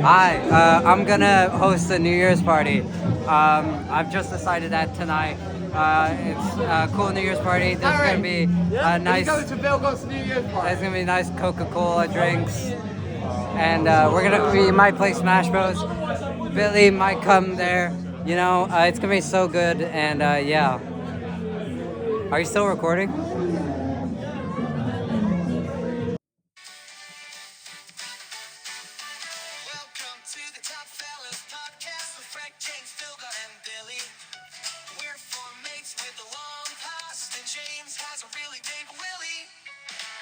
Hi, I'm gonna host a New Year's party. I've just decided that tonight. It's a cool New Year's party. There's gonna be a nice. Going to Bill Gott's New Year's party. There's gonna be nice Coca-Cola drinks, and we might play Smash Bros. Billy might come there. It's gonna be so good, and yeah. Are you still recording? Welcome to the Top Fellas podcast with Frank, James, Philga, and Billy. We're four mates with a long past, and James has a really big willy.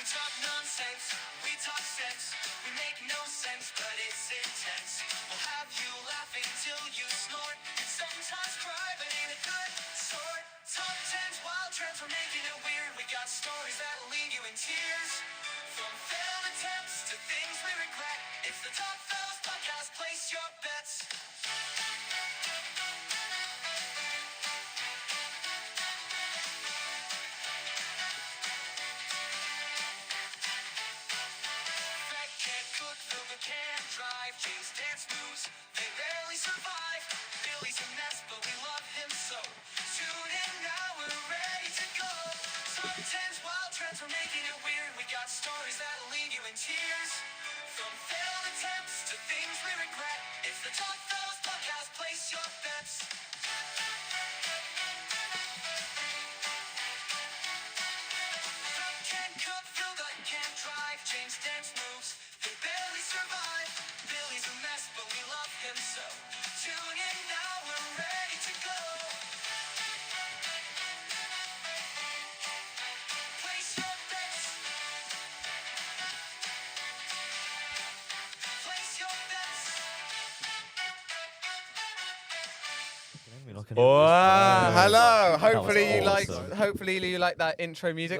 We talk nonsense, we talk sense, we make no sense, but it's intense. We'll have you laughing till you snort, and sometimes cry, but in a good sort. Top tens, wild trends, we're making it weird. We got stories that'll leave you in tears. From failed attempts to things we regret, it's the Top Fellas podcast. Place your bets. Fred can't cook, Philga can't drive. James dance moves, they barely survive. Billy's a mess, but we love him so. Tune in now, we're ready to go. Top tens, wild trends, we're making it weird. We got stories that'll leave you in tears. From failed attempts to things we regret, it's the Top Fellas podcast. Place your bets. Fred can't cook, Philga can't drive. James dance moves, they barely survive. Billy's a mess, but we love him so. Tune in now, we're ready to go. Place your bets. Place your bets. Hello. awesome. Hopefully you like that intro music.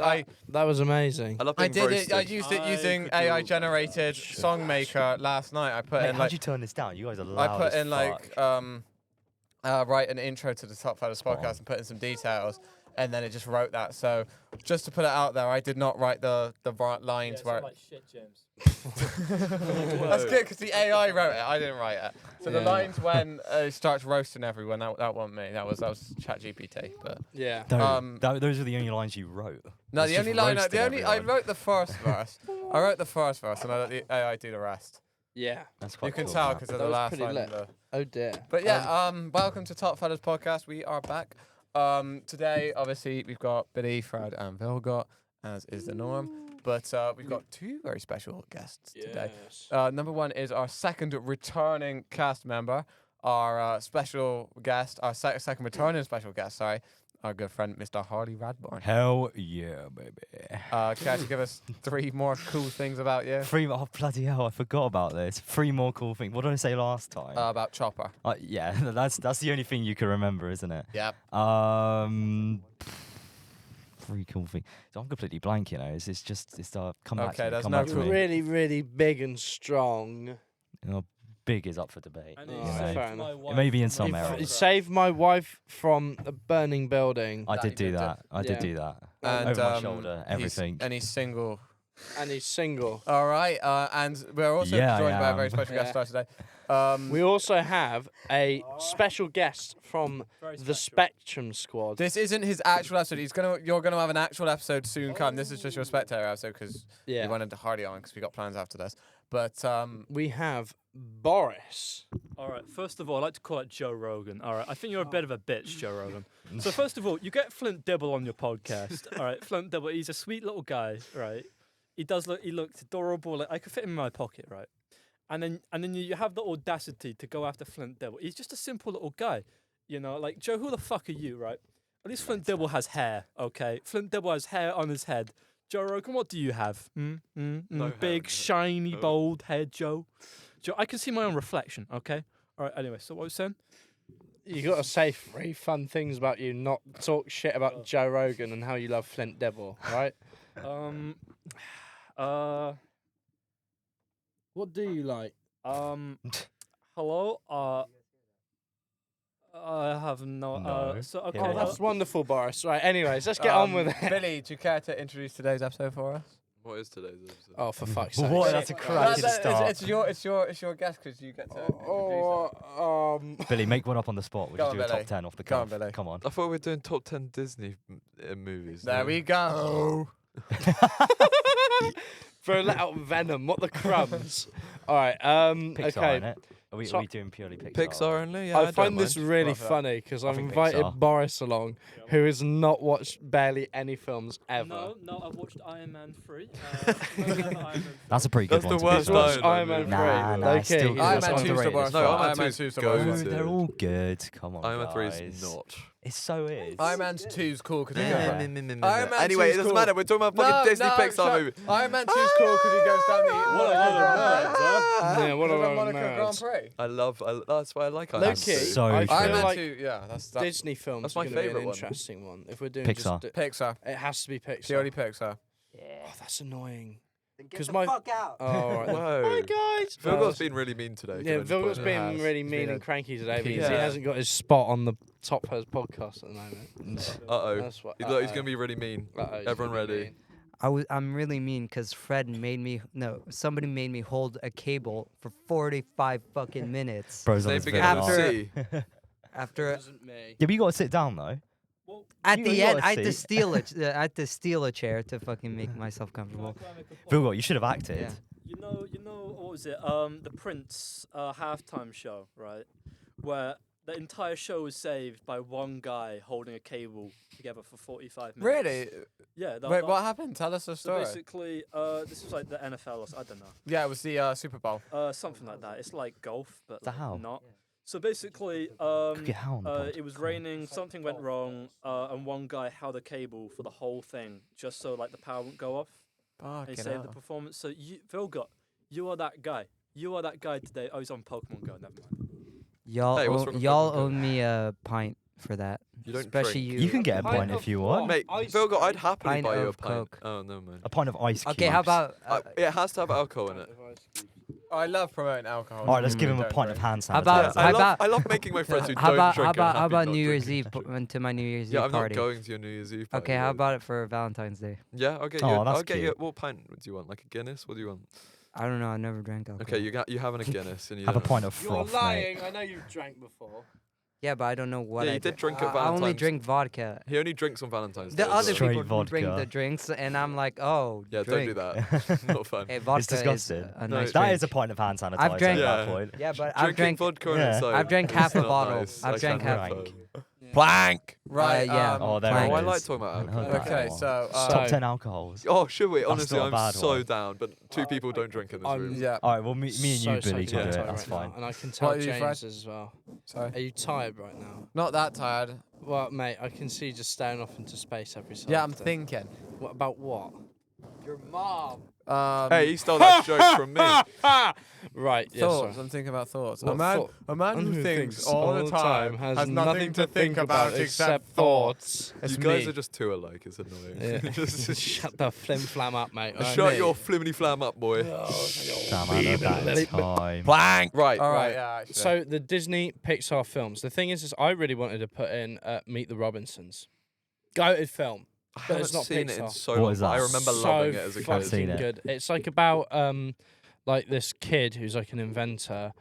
That was amazing. I love I being did it. I roasted. used it using AI generated song maker last night. I put Mate, in how'd like you turn this down? You guys are I loud put as in like fuck. write an intro to the Top Fellas Spot podcast on. and put in some details, and then it just wrote that. So just to put it out there, I did not write the right lines where. shit, James. That's good because the AI wrote it. I didn't write it. So the lines when it starts roasting everyone, that wasn't me. That was ChatGPT. But Yeah. Those are the only lines you wrote. no, It's the just only line. roasting I everyone. wrote the first verse. I wrote the first verse, and I let the AI do the rest. Yeah. That's quite You can cool, tell man. because of That the was last pretty line. lit. Oh dear. But yeah, welcome to Top Fellas podcast. We are back. Today, obviously, we've got Billy, Fred, and Vilgot, as is the norm. But we've got two very special guests today. Number one is our second returning cast member, our special guest, our second returning special guest, sorry, our good friend, Mr. Hardy Radborn. Hell yeah, baby. Can you give us three more cool things about you? Oh, bloody hell, I forgot about this. 3 more cool things. What did I say last time? About Chopper. Yeah, that's the only thing you can remember, isn't it? Yep. 3 cool things. So I'm completely blank, you know. It's come back to Okay, me. there's Come no back to You're me. really, really big and strong. You know, big is up for debate. And Oh, you know. fair enough. Maybe in some You've areas. saved my wife from a burning building, I That did you do did that. I Yeah. did do that. And, Over my shoulder, everything. And he's single. and he's single. All right. And we're also Yeah, I joined by a am. very special guest Yeah. star today. We also have a special guest from the Spectrum Squad. This isn't his actual episode. You're gonna have an actual episode soon come. This is just your spectator episode because we Yeah. wanted to Hardy on because we got plans after this. But We have Boris. All right, first of all, I'd like to call out Joe Rogan. All right, I think you're a bit of a bitch, Joe Rogan. So first of all, you get Flint Dibble on your podcast. All right, Flint Dibble, he's a sweet little guy, right? He looks adorable. Like, I could fit him in my pocket, right? And then you have the audacity to go after Flint Dibble. He's just a simple little guy, you know. Like, Joe, who the fuck are you, right? At least Flint Dibble has hair, okay? Flint Dibble has hair on his head. Joe Rogan, what do you have? Big, shiny, bald head, Joe. Joe, I can see my own reflection, okay? All right, anyway, so what was I saying? You got to say 3 fun things about you, not talk shit about Joe Rogan and how you love Flint Dibble, right? What do you like? Hello, I have no, No. so, okay. Here we Oh, that's wonderful, Boris. Right, anyways, let's get on with it. Billy, do you care to introduce today's episode for us? What is today's episode? Oh, for fuck's sake. What? That's a cracking start. It's your guess because you get to. introduce Billy, make one up on the spot. We'll Go just on, do a Billy. top 10 off the Go on, cuff. Billy. Come on. I thought we were doing top 10 Disney movies. it. There we go. Bro, let out Venom. What the crumbs? All right. Pixar, Okay. innit? Are we So- doing purely Pixar? Pixar only. Yeah, I don't find this mind. really Love that. funny because I've think invited Pixar. Boris along, who has not watched barely any films ever. No, I've watched Iron Man 3. Iron Man That's a pretty good That's one. the to worst be He's fair. watched Iron Iron Man Man 3. Nah, nah, Okay, still- he's Iron That's Man watched 2's the underrated worst. as No, well. Iron Man Iron Man 2's 2's the go worst. No, to. they're all good. Come on, Iron Man 3 guys. is not. It so is. Iron Man 2's cool because he Yeah. goes. Iron Man Anyway, 2's it doesn't cool. matter. We're talking about fucking Disney Pixar movie. Iron Man 2's cool because he goes down the Yeah, what Monaco about Grand nerds? Prix. That's why I like Iron Man Low-key, 2. So I good. Iron feel Man like 2, yeah, that's Disney films That's are my going to be an favourite one. interesting one. If we're doing Pixar. just, Pixar. it has to be Pixar. Purely Pixar. Oh, that's annoying. Then 'Cause get the my- fuck out. Oh, all right. then. Whoa. Hi guys. Vilgot's been really mean today. Yeah, Vilga's He been has. really He's mean been and a cranky today piece. because he Yeah. hasn't got his spot on the Top Hers podcast at the moment. Uh-oh. That's what. He's going to be really mean. he's Everyone gonna be ready? mean. I'm really mean because somebody made me hold a cable for 45 fucking minutes. Bro's on Name his began video. with After- C. After Wasn't me. Yeah, but you got to sit down though. at You the gotta end, I had to see. steal a chair to fucking make myself comfortable. Vilgot, you should have acted. Yeah. You know, what was it? The Prince halftime show, right? Where the entire show was saved by one guy holding a cable together for 45 minutes. Really? Yeah. Wait, what happened? Tell us the So story. basically, this was like the NFL or I don't know. Yeah, it was the Super Bowl. Something like that. It's like golf, but The like, how? not. So basically, Could get how on the pod? it was raining, something went wrong, and one guy held a cable for the whole thing just so like the power wouldn't go off. And he saved the performance. So Vilgot, you are that guy. You are that guy today. Oh, he's on Pokemon Go. Never mind. Y'all, Hey, what's wrong with y'all Pokemon Go? owe me a pint for that. You don't Especially drink. you. You can get a Pint pint of if you what? want. Mate, Ice Vilgot, I'd cream. happily Pint buy you a of pint. Coke. Oh, no, man. A pint of ice cubes. Okay, how about It has to have alcohol in it. I love promoting alcohol. All right, let's give him a Don't pint of drink. hand sanitizer. How about- I love making my friends who how don't about drink. how about are how happy about not New Year's drinking. Eve to my New Year's Yeah, Eve I'm party? not going to your New Year's Eve party. Okay, how though. about it for Valentine's Day? Yeah, I'll get you. Oh, that's I'll get you. cute. What pint do you want? Like a Guinness? What do you want? I don't know. I never drank alcohol. Okay, you having a Guinness and you Have a don't- pint of You're froth, mate. lying. I know you've drank before. Yeah, but I don't know what. Yeah, I you did drink at I only Valentine's. drink vodka. He only drinks on Valentine's Day. The as other well. Straight people who bring vodka. the drinks, and I'm like, oh, Yeah, drink. don't do that. Not fun. Hey, vodka It's disgusting. is a No, nice that That drink. is a pint of hand sanitizer I've drank- at Yeah. that point. Yeah, but I've Drinking drank. vodka on Yeah. its own. I've drank is half a not bottle. nice. I've I drank can't half- confirm. Blank. Right. yeah. Oh, there Oh, it I is. like talking about Haven't alcohol. heard that Okay, one. so Top 10 alcohols. Oh, should we? That's Honestly, not a I'm bad so one. down, but two people don't drink in this I'm- room. yeah. All right, well, me and you, So Billy, can do tired it. That's right now, fine. and I can tell What are you, James Fred? is as well. Sorry. Are you tired right now? Not that tired. Well, mate, I can see you just staring off into space every so Yeah, I'm often. thinking. What about what? Your mom. Hey, he stole that joke from me. Right. Yes. Thoughts. I'm thinking about thoughts. What thought? A man who thinks all the time has nothing to think about except thoughts. It's You guys me. are just too alike. It's annoying. Yeah. Just Shut the flim flam up, mate. shut your flimmy flam up, boy. Damn, I love that time. Blank. Right. All right. Right. Yeah. Actually. So the Disney Pixar films. The thing is I really wanted to put in Meet the Robinsons. Goated film. I But haven't it's not seen it in Pixar. so What long. is but I that? remember so loving it as a fucking kid. seen it. good. It's like about like this kid who's like an inventor.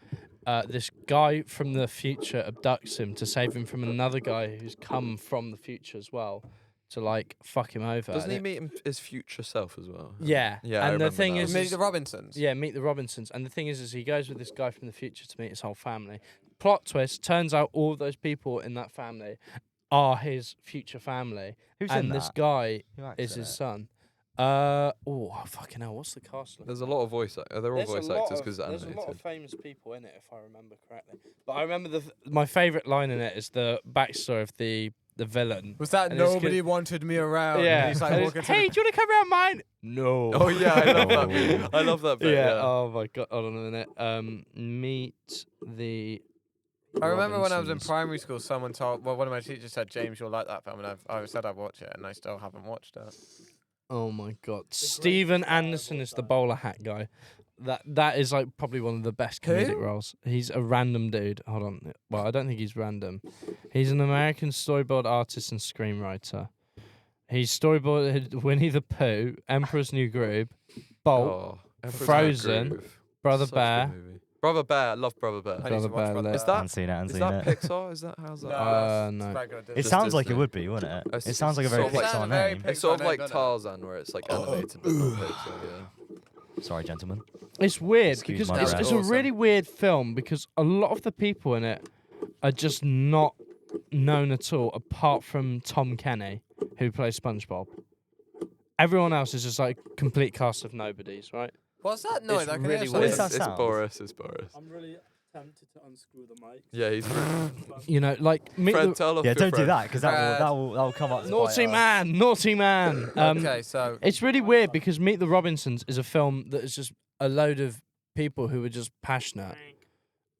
This guy from the future abducts him to save him from another guy who's come from the future as well to like fuck him over. Doesn't And he it- meet his future self as well? Yeah. Yeah, I And the remember thing that. is, Meet the Robinsons. yeah, Meet the Robinsons. And the thing is he goes with this guy from the future to meet his whole family. Plot twist, turns out all of those people in that family are his future family. Who's and in this that? guy Who acts is in his it? son. Fucking hell, what's the cast? There's a lot of voice. They're all voice actors because it's there's a lot of animated. famous people in it, if I remember correctly. But I remember my favourite line in it is the backstory of the villain. Was that And it's nobody good- wanted me around? Yeah. And he's like And walking it's, to the- hey, do you want to come around mine? No. Oh yeah, I love that. Bit. I love that bit. Yeah. Yeah. Oh my god. Hold on a minute. Meet the. I remember when I was in Robinsons. primary school, someone told. Well, one of my teachers said, "James, you'll like that film," and I said I'd watch it, and I still haven't watched it. Oh my god. Steven Anderson is the bowler hat guy. That is like probably one of the best Who? comedic roles. He's a random dude. Hold on. Well, I don't think he's random. He's an American storyboard artist and screenwriter. He's storyboarded Winnie the Pooh, Emperor's New Groove, Bolt, Oh, Emperor's New Frozen, Groove. Brother Such a Bear. good movie. Brother Bear, I love Brother Bear. I need Brother to watch Bear Brother Lit. Is Bear. that Haven't seen it. Haven't Is seen that it. Pixar? Is that how's that? No. It's very good. It Just sounds like it Disney. would be, wouldn't it? It's- It sounds like a very sort of like- Pixar Sounds very name. It's sort of Pixar like name, doesn't it? Tarzan, where it's like animated but not Pixar. Yeah. Sorry, gentlemen. It's weird Excuse because my it's, breath. it's a Awesome. really weird film because a lot of the people in it are just not known at all, apart from Tom Kenny, who plays SpongeBob. Everyone else is just like complete cast of nobodies, right? What's that noise? It's I can really hear weird. What's something. that It's sound? Boris. It's Boris. I'm really tempted to unscrew the mic. Yeah, he's. You know, like meet Fred, the tell off Yeah, your don't do friend. that because that'll come up. to naughty bite us. man, naughty man. Okay, so It's really weird because Meet the Robinsons is a film that is just a load of people who were just passionate,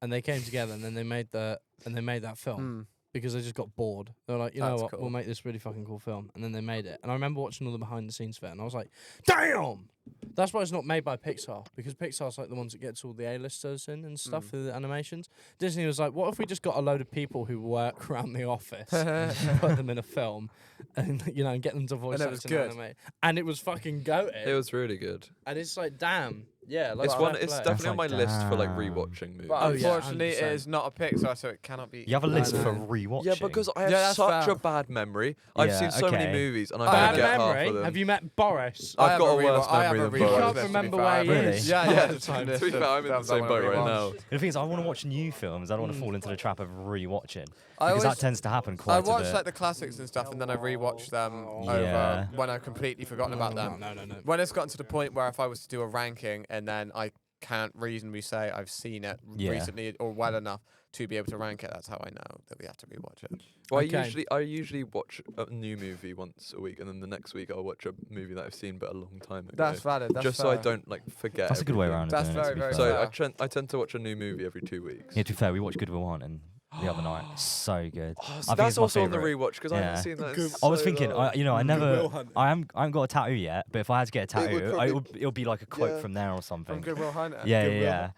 and they came together and then they made that film because they just got bored. They're like, you know That's what, cool. we'll make this really fucking cool film, and then they made it. And I remember watching all the behind the scenes of it, and I was like, damn. That's why it's not made by Pixar, because Pixar's like the ones that gets all the A-listers in and stuff for the animations. Disney was like, what if we just got a load of people who work around the office, put them in a film, and and get them to voice And it act was and good. animate, and it was fucking goated. It was really good. And it's like, damn, yeah, like It's fair one. It's play. definitely on my like, list for like damn. rewatching movies. but Oh, yeah, unfortunately, it 100%. is not a Pixar, so it cannot be. You have a list I for know. rewatching. Yeah, because I have Yeah, that's such fair. a bad memory. I've Yeah, seen so many okay. movies and I Bad forget half of memory. them. Have you met Boris? I I've have got a rewatch- worse I have memory a than rewatch Boris. You can't list, to be remember fair. where he Really? is. Yeah, half yeah. the time. To be fair, I'm in the same boat right now. The thing is, I want to watch new films. I don't want to fall into the trap of rewatching I because that always- tends to happen I quite a watch bit. like the classics and stuff, and then I rewatch them Yeah. over when I've completely forgotten about them. No. When it's gotten to the point where if I was to do a ranking and then I can't reasonably say I've seen it Yeah. recently or well enough to be able to rank it, that's how I know that we have to rewatch it. Well, Okay. I usually watch a new movie once a week, and then the next week I'll watch a movie that I've seen but a long time ago. That's valid. That's just so I don't like forget. That's a good way everything. around it. That's doing it, to very, be very fair. So fair. I tend to watch a new movie every 2 weeks. Yeah, to be fair, we watched Good Will Hunting the other night. So good. Oh, I so think that's it's my also on the favourite. rewatch because I Yeah. haven't seen that. in I was so thinking, long. I haven't got a tattoo yet, but if I had to get a tattoo, probably- it'll be like a quote Yeah. from there or From something. Good Will Hunting. Yeah.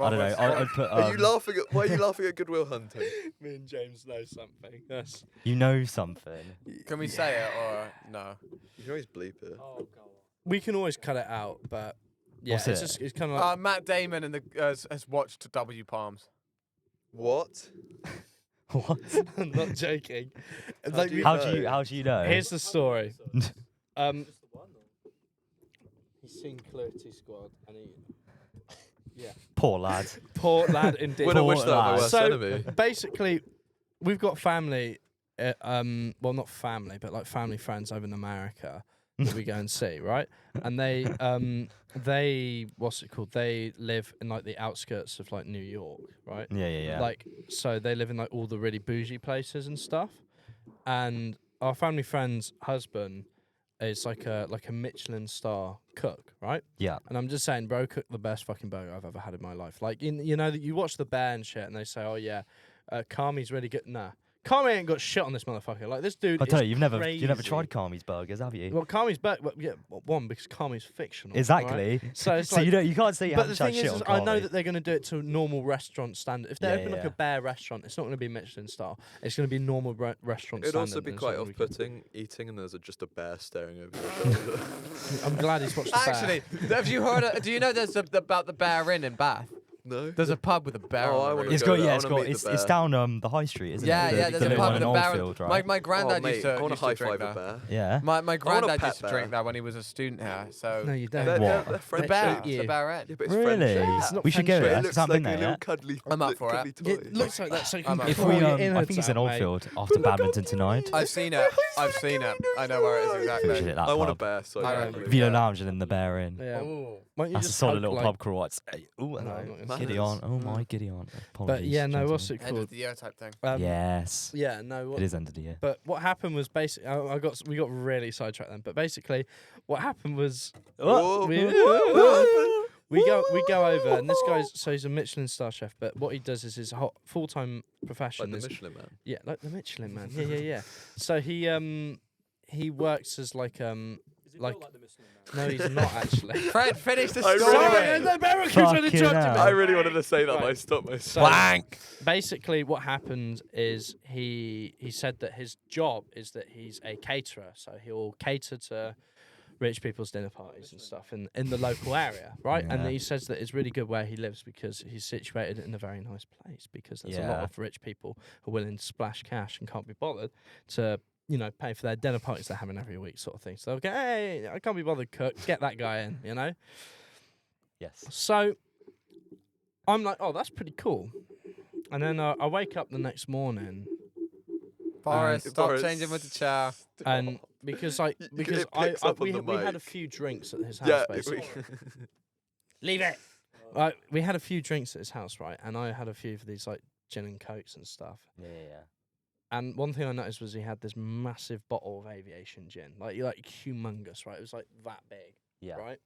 I don't know. I'd put. Are you laughing at? Why are you laughing at Good Will Hunting? Me and James know something. Yes. You know something. Can we say it or no? You can always bleep it. We can always cut it out, but yeah, What's it's it? just it's kind of like Matt Damon and has watched W Palms. What? What? I'm not joking. Like, do you How know? do you know? here's the story. He's seen Clarity Squad, and Poor lad. poor lad indeed. Wouldn't Poor wish that on my lad. worst So enemy. basically, we've got family. Well, not family, but like family friends over in America that we go and see, right? And they what's it called? They live in like the outskirts of like New York, right? Yeah. Like, so they live in like all the really bougie places and stuff. And our family friend's husband is like a Michelin star cook, right? Yeah. And I'm just saying, bro, cooked the best fucking burger I've ever had in my life. Like, you know that you watch The Bear and shit, and they say, oh yeah, Kami's really good. Nah, Kami ain't got shit on this motherfucker. Like, this dude. I tell is you, you've never crazy. tried Kami's burgers, have you? Well, Kami's back. Well, yeah, one because Kami's fictional. Exactly. right? So it's So like, you can't say you but haven't the tried thing shit is, on I know Kami. that they're going to do it to normal restaurant standard. If they Yeah, open like yeah. a Bear restaurant, it's not going to be Michelin star. It's going to be normal restaurant It'd standard. also be and it's quite not gonna be- off-putting eating, and there's just a bear staring over your shoulder. I'm glad he's watched the Bear. Actually, have you heard? Do you know there's about the Bear Inn in Bath? No. There's a pub with a bear. Oh, on I the wanna roof. It's go got there. I it's wanna got meet the it's bear. down the high street, isn't Yeah, it? yeah. The There's a little pub one with in a bear. Oldfield, My right? granddad Oh, used mate, I to. want to used to high drink five there. a bear. Yeah. My granddad pet used to bear. drink there when he was a student here. So No, you don't. They're, What? they're the French bear, shaped. you. the bear Inn. Yeah, but it's Really? French shaped. We should go But there. it 'cause looks I haven't like been a there little yet. cuddly, I'm up for cuddly it. toy. It looks like that, so you can I'm up If for we, it. pull your inner I think it's in out, mate. Oldfield after badminton tonight. I've seen it. I've seen it. I know where it is We should exactly. hit that I want a pub. bear, so I yeah. reckon. Vino Yeah. Lounge and then the Bear Inn. Yeah. Ooh. Why don't you That's a just solid hug, little like- pub crawl. It's, ooh, No, hello. I'm not gonna say Gideon. that. Oh my Gideon. But Apologies, yeah, no, what's gentlemen. it End of called? the year type thing. Yes. Yeah, no. What, It is end of the year. But what happened was basically, we got really sidetracked then. But basically, what happened was Oh, we go over, and this guy's so he's a Michelin star chef. But what he does is his full time profession Like is the Michelin Man. yeah, like the Michelin man. Yeah. So he works as like like, no, he's not actually. Fred, finish the I story. really- no, Barrett keeps Fucking interrupting me. hell. I really wanted to say that, but I Right. stopped myself. So, Blank. basically, what happened is he said that his job is that he's a caterer, so he'll cater to rich people's dinner parties and stuff in the local area, right? And Yeah. he says that it's really good where he lives because he's situated in a very nice place because there's a lot Yeah. of rich people who are willing to splash cash and can't be bothered to, you know, pay for their dinner parties they're having every week sort of thing. So they'll go, hey, I can't be bothered, cook, get that guy in, you know? Yes. So I'm like, oh, that's pretty cool. And then I wake up the next morning Boris, stop Boris. changing with the chair. and because It picks up on the we had a mic. few drinks at his house, Yeah, basically. Leave it. We had a few drinks at his house, right? And I had a few of these like gin and cokes and stuff. Yeah. And one thing I noticed was he had this massive bottle of aviation gin, like humongous, right? It was like that big, Yeah. right?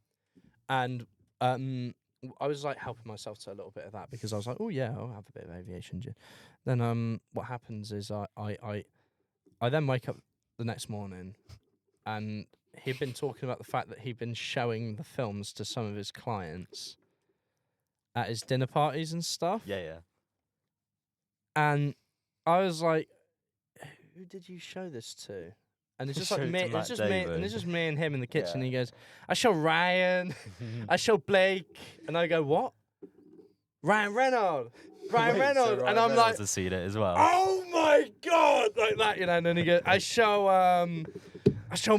And I was like helping myself to a little bit of that because I was like, oh yeah, I'll have a bit of aviation gin. Then what happens is I then wake up the next morning, and he'd been talking about the fact that he'd been showing the films to some of his clients at his dinner parties and stuff. Yeah. And I was like, who did you show this to? And it's just like Showed it me, to it's Matt just me, and Damon. it's just me and him in the kitchen. Yeah. He goes, I show Ryan, I show Blake, and I go, what? Ryan Reynolds, Ryan Wait, so Reynolds, Ryan and I'm Reynolds like, To see it as well. oh my god, like that, you know. And then he goes, I show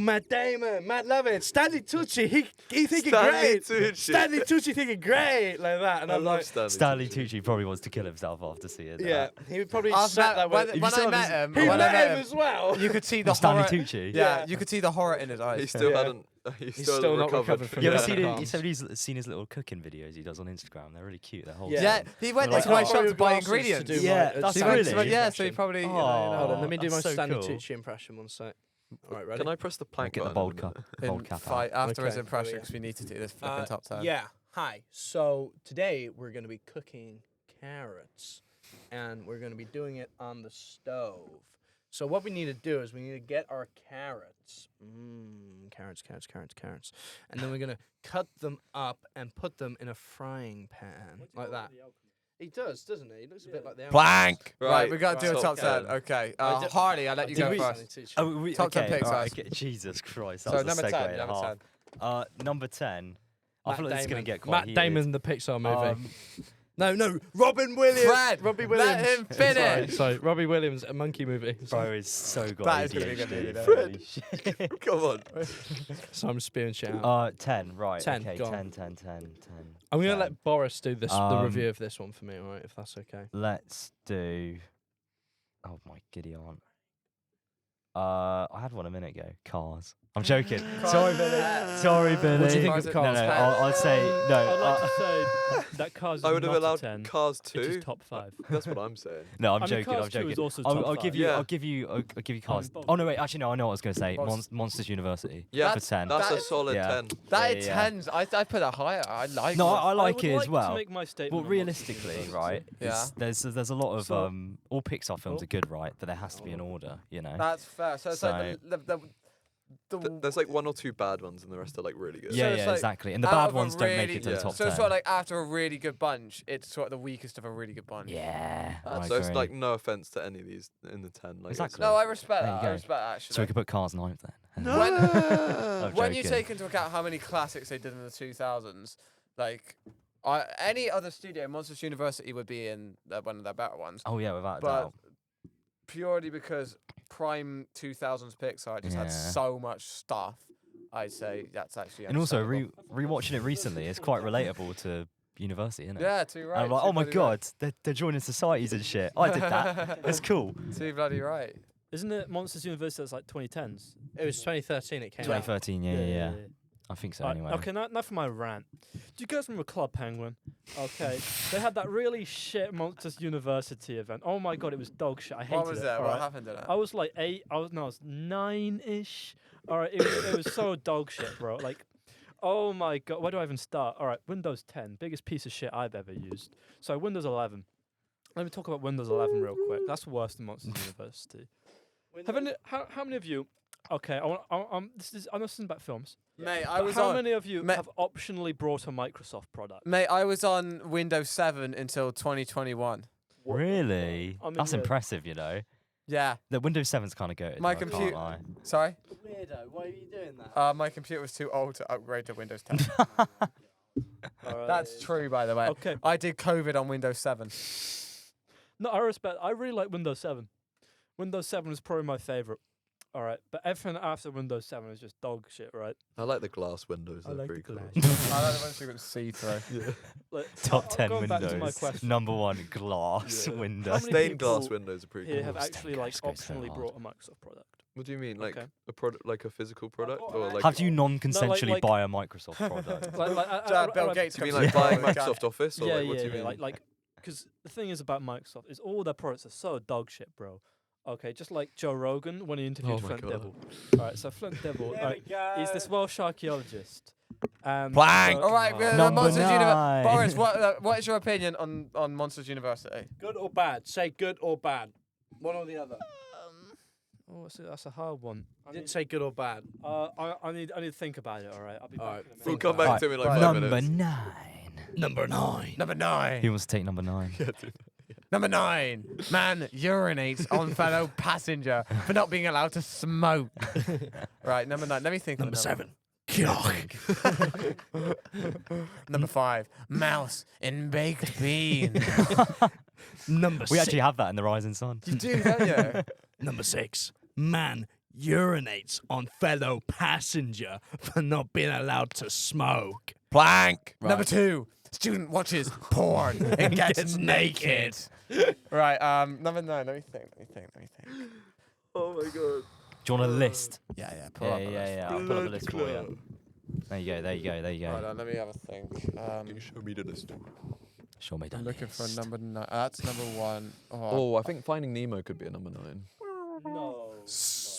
Matt Damon, Matt Lovett, Stanley Tucci, he thinking great. Stanley Tucci thinking great, like that. And I I'm love like, Stanley. Tucci probably wants to kill himself after seeing it. yeah, he would probably I sat that way. when I met him, He when I met him met as well. you could see the Stanley horror. Tucci. Yeah, Yeah. you could see the horror in his eyes. He still Yeah. hadn't. He's He's still, still not recovered recovered from from You ever Yeah. seen it? Palms. You said he's seen his little cooking videos he does on Instagram. They're really cute. That whole Yeah. Yeah, thing. he went Like, into my oh, shop to buy glasses to ingredients. do Yeah, my- that's He Stanley went really? to, Tucci yeah, so he impression. probably. Hold on, let me do my That's so Stanley cool. Tucci impression one sec. All right, ready? Can I press the plank Get the button? bold cup. Bold cap out. fight after his Okay. impression Oh, yeah. because we need to do this flipping top 10. Yeah. Hi. So today we're going to be cooking carrots, and we're going to be doing it on the stove. So what we need to do is we need to get our carrots. Carrots. And then we're going to cut them up and put them in a frying pan like that. He does, doesn't he? He looks a bit like the Blank. Right, Right, we got to do a right. top Top 10. Okay. I did- Harley, I'll let you Did go we- first. Oh, Top 10 okay, Pixars. alright, okay. Jesus Christ. That So was number a segue 10. and a Number half. 10. Number 10. I feel like this is going to get quite Matt heated. Damon, the Pixar movie. Um, no, Robin Williams. Fred, Robbie let Williams. him finish. Sorry, Robbie Williams, a monkey movie. Bro is so got That is gonna be a good ADHD. movie, though. Holy shit. Come on. So I'm spewing shit out. 10, right. 10, Okay, go on. 10. I'm going to 10. let Boris do this, the Um, review of this one for me, alright, if that's okay. Let's do. Oh my giddy aunt. I had one a minute ago. Cars. I'm joking. Sorry, Billy. Sorry, Billy. What do you think Cars of are- Cars? No, I'd say no. I'd like to say that Cars is I would have not a allowed 10. Cars It is 2. top 5. That's what I'm saying. No, I'm I mean, joking. Cars I'm 2 is joking. also I'll top give five. you. Yeah. I'll give you Cars. both. Oh no, wait. Actually, no. I know what I was going to say. Monst- Monsters University. Yeah, for 10. That's That a is- solid yeah. 10. That Yeah, is yeah. 10s. I put it higher. I like No, it. I like would it like as well. To make my statement Well, on realistically, Monsters right? Yeah. There's a lot of So- all Pixar films Oh. are good, right? But there has to be an order, you know. That's fair. So it's like There's like one or two bad ones, and the rest are like really good. Yeah, it's yeah, like exactly. And the out bad of a ones don't make really- it to the Yeah. top So 10. it's sort of like after a really good bunch, it's sort of the weakest of a really good bunch. Yeah. I So it's agree. like no offense to any of these in the 10. Like, Exactly. No, I respect There you that. go. I respect that actually. So we could put Cars 9th then. When, when you joking. take into account how many classics they did in the 2000s, like any other studio, Monsters University would be in one of their better ones. Oh yeah, without a But doubt. purely because prime 2000s Pixar just had Yeah. so much stuff, I'd say that's actually. And also understandable. rewatching it recently, it's quite relatable to university, isn't it? Yeah, too right. And I'm like, too oh my bloody god, they're joining societies and shit. I did that. It's cool. Right. Too bloody right. Isn't it Monsters University that's like 2010s? It was 2013 it came out. 2013, yeah. I think so. Alright, Anyway. Okay, now for my rant. Do you guys remember Club Penguin? Okay, they had that really shit Monsters University event. Oh my god, it was dog shit. I hated What was it. that? What alright? happened in it? I was like 8. I was 9-ish. All right, it was so dog shit, bro. Like, oh my god, where do I even start? All right, Windows 10, biggest piece of shit I've ever used. So Windows 11. Let me talk about Windows 11 real quick. That's worse than Monsters University. How many of you Okay, this is I'm listening about films. Mate, I But was how on. many of you Ma- have optionally brought a Microsoft product? Mate, I was on Windows 7 until 2021. Really? I mean, That's yeah. impressive, you know. Yeah. The Windows 7's kind of goated. My though, I can't compu- lie. Sorry. Weirdo, why are you doing that? My computer was too old to upgrade to Windows 10. Alright. That's true, by the way. Okay. I did COVID on Windows 7. No, I really like Windows 7. Windows 7 is probably my favorite. All right, but everything after Windows 7 is just dog shit, right? I like the glass windows. They're pretty cool. I like the ones you can see through. Like, Top I'm 10 going back to my windows. question. Number 1, glass Yeah. window. How many Stained glass people windows are pretty Here cool. have Stained actually like glass goes so optionally hard. brought a Microsoft product. What do you mean, like Okay. a product, like a physical product, or like? How do you non-consensually like- buy a Microsoft product? Bill Gates Do you mean comes like in buying with a Microsoft Office, or Yeah, like, what yeah, do you yeah. mean? Like, because the thing is about Microsoft is all their products are so dog shit, bro. Okay, just like Joe Rogan when he interviewed Oh my Flint God. Dibble. All right, so Flint Dibble, he's this Welsh archaeologist. Blank. All right, Number Monsters 9. Boris, what is your opinion on Monsters University? Good or bad? Say good or bad. One or the other. Oh, that's a hard one. I didn't say good or bad. I need to think about it. All right, I'll be back. Alright, in a We'll minute. come back Right, to me in like right. 5 Number minutes. 9. Number 9. Number 9. Who wants to take number 9? Number 9. Man urinates on fellow passenger for not being allowed to smoke. Right, number 9. Let me think. Number of 7. Number 5. Mouse in baked bean. Number We 6. actually have that in the Rising Sun. You do, don't you? Number 6. Man urinates on fellow passenger for not being allowed to smoke. Blank. Right. Number 2. Student watches porn and gets naked. Right, number 9. Let me think. Oh my god. Do you want a list? Yeah, pull Yeah, up a list. yeah. I'll pull up a list for you. There you go. Hold on, let me have a think. Can you show me the list? Show me I'm that looking for list. number 9. That's number 1. Oh, I think Finding Nemo could be a number 9. No.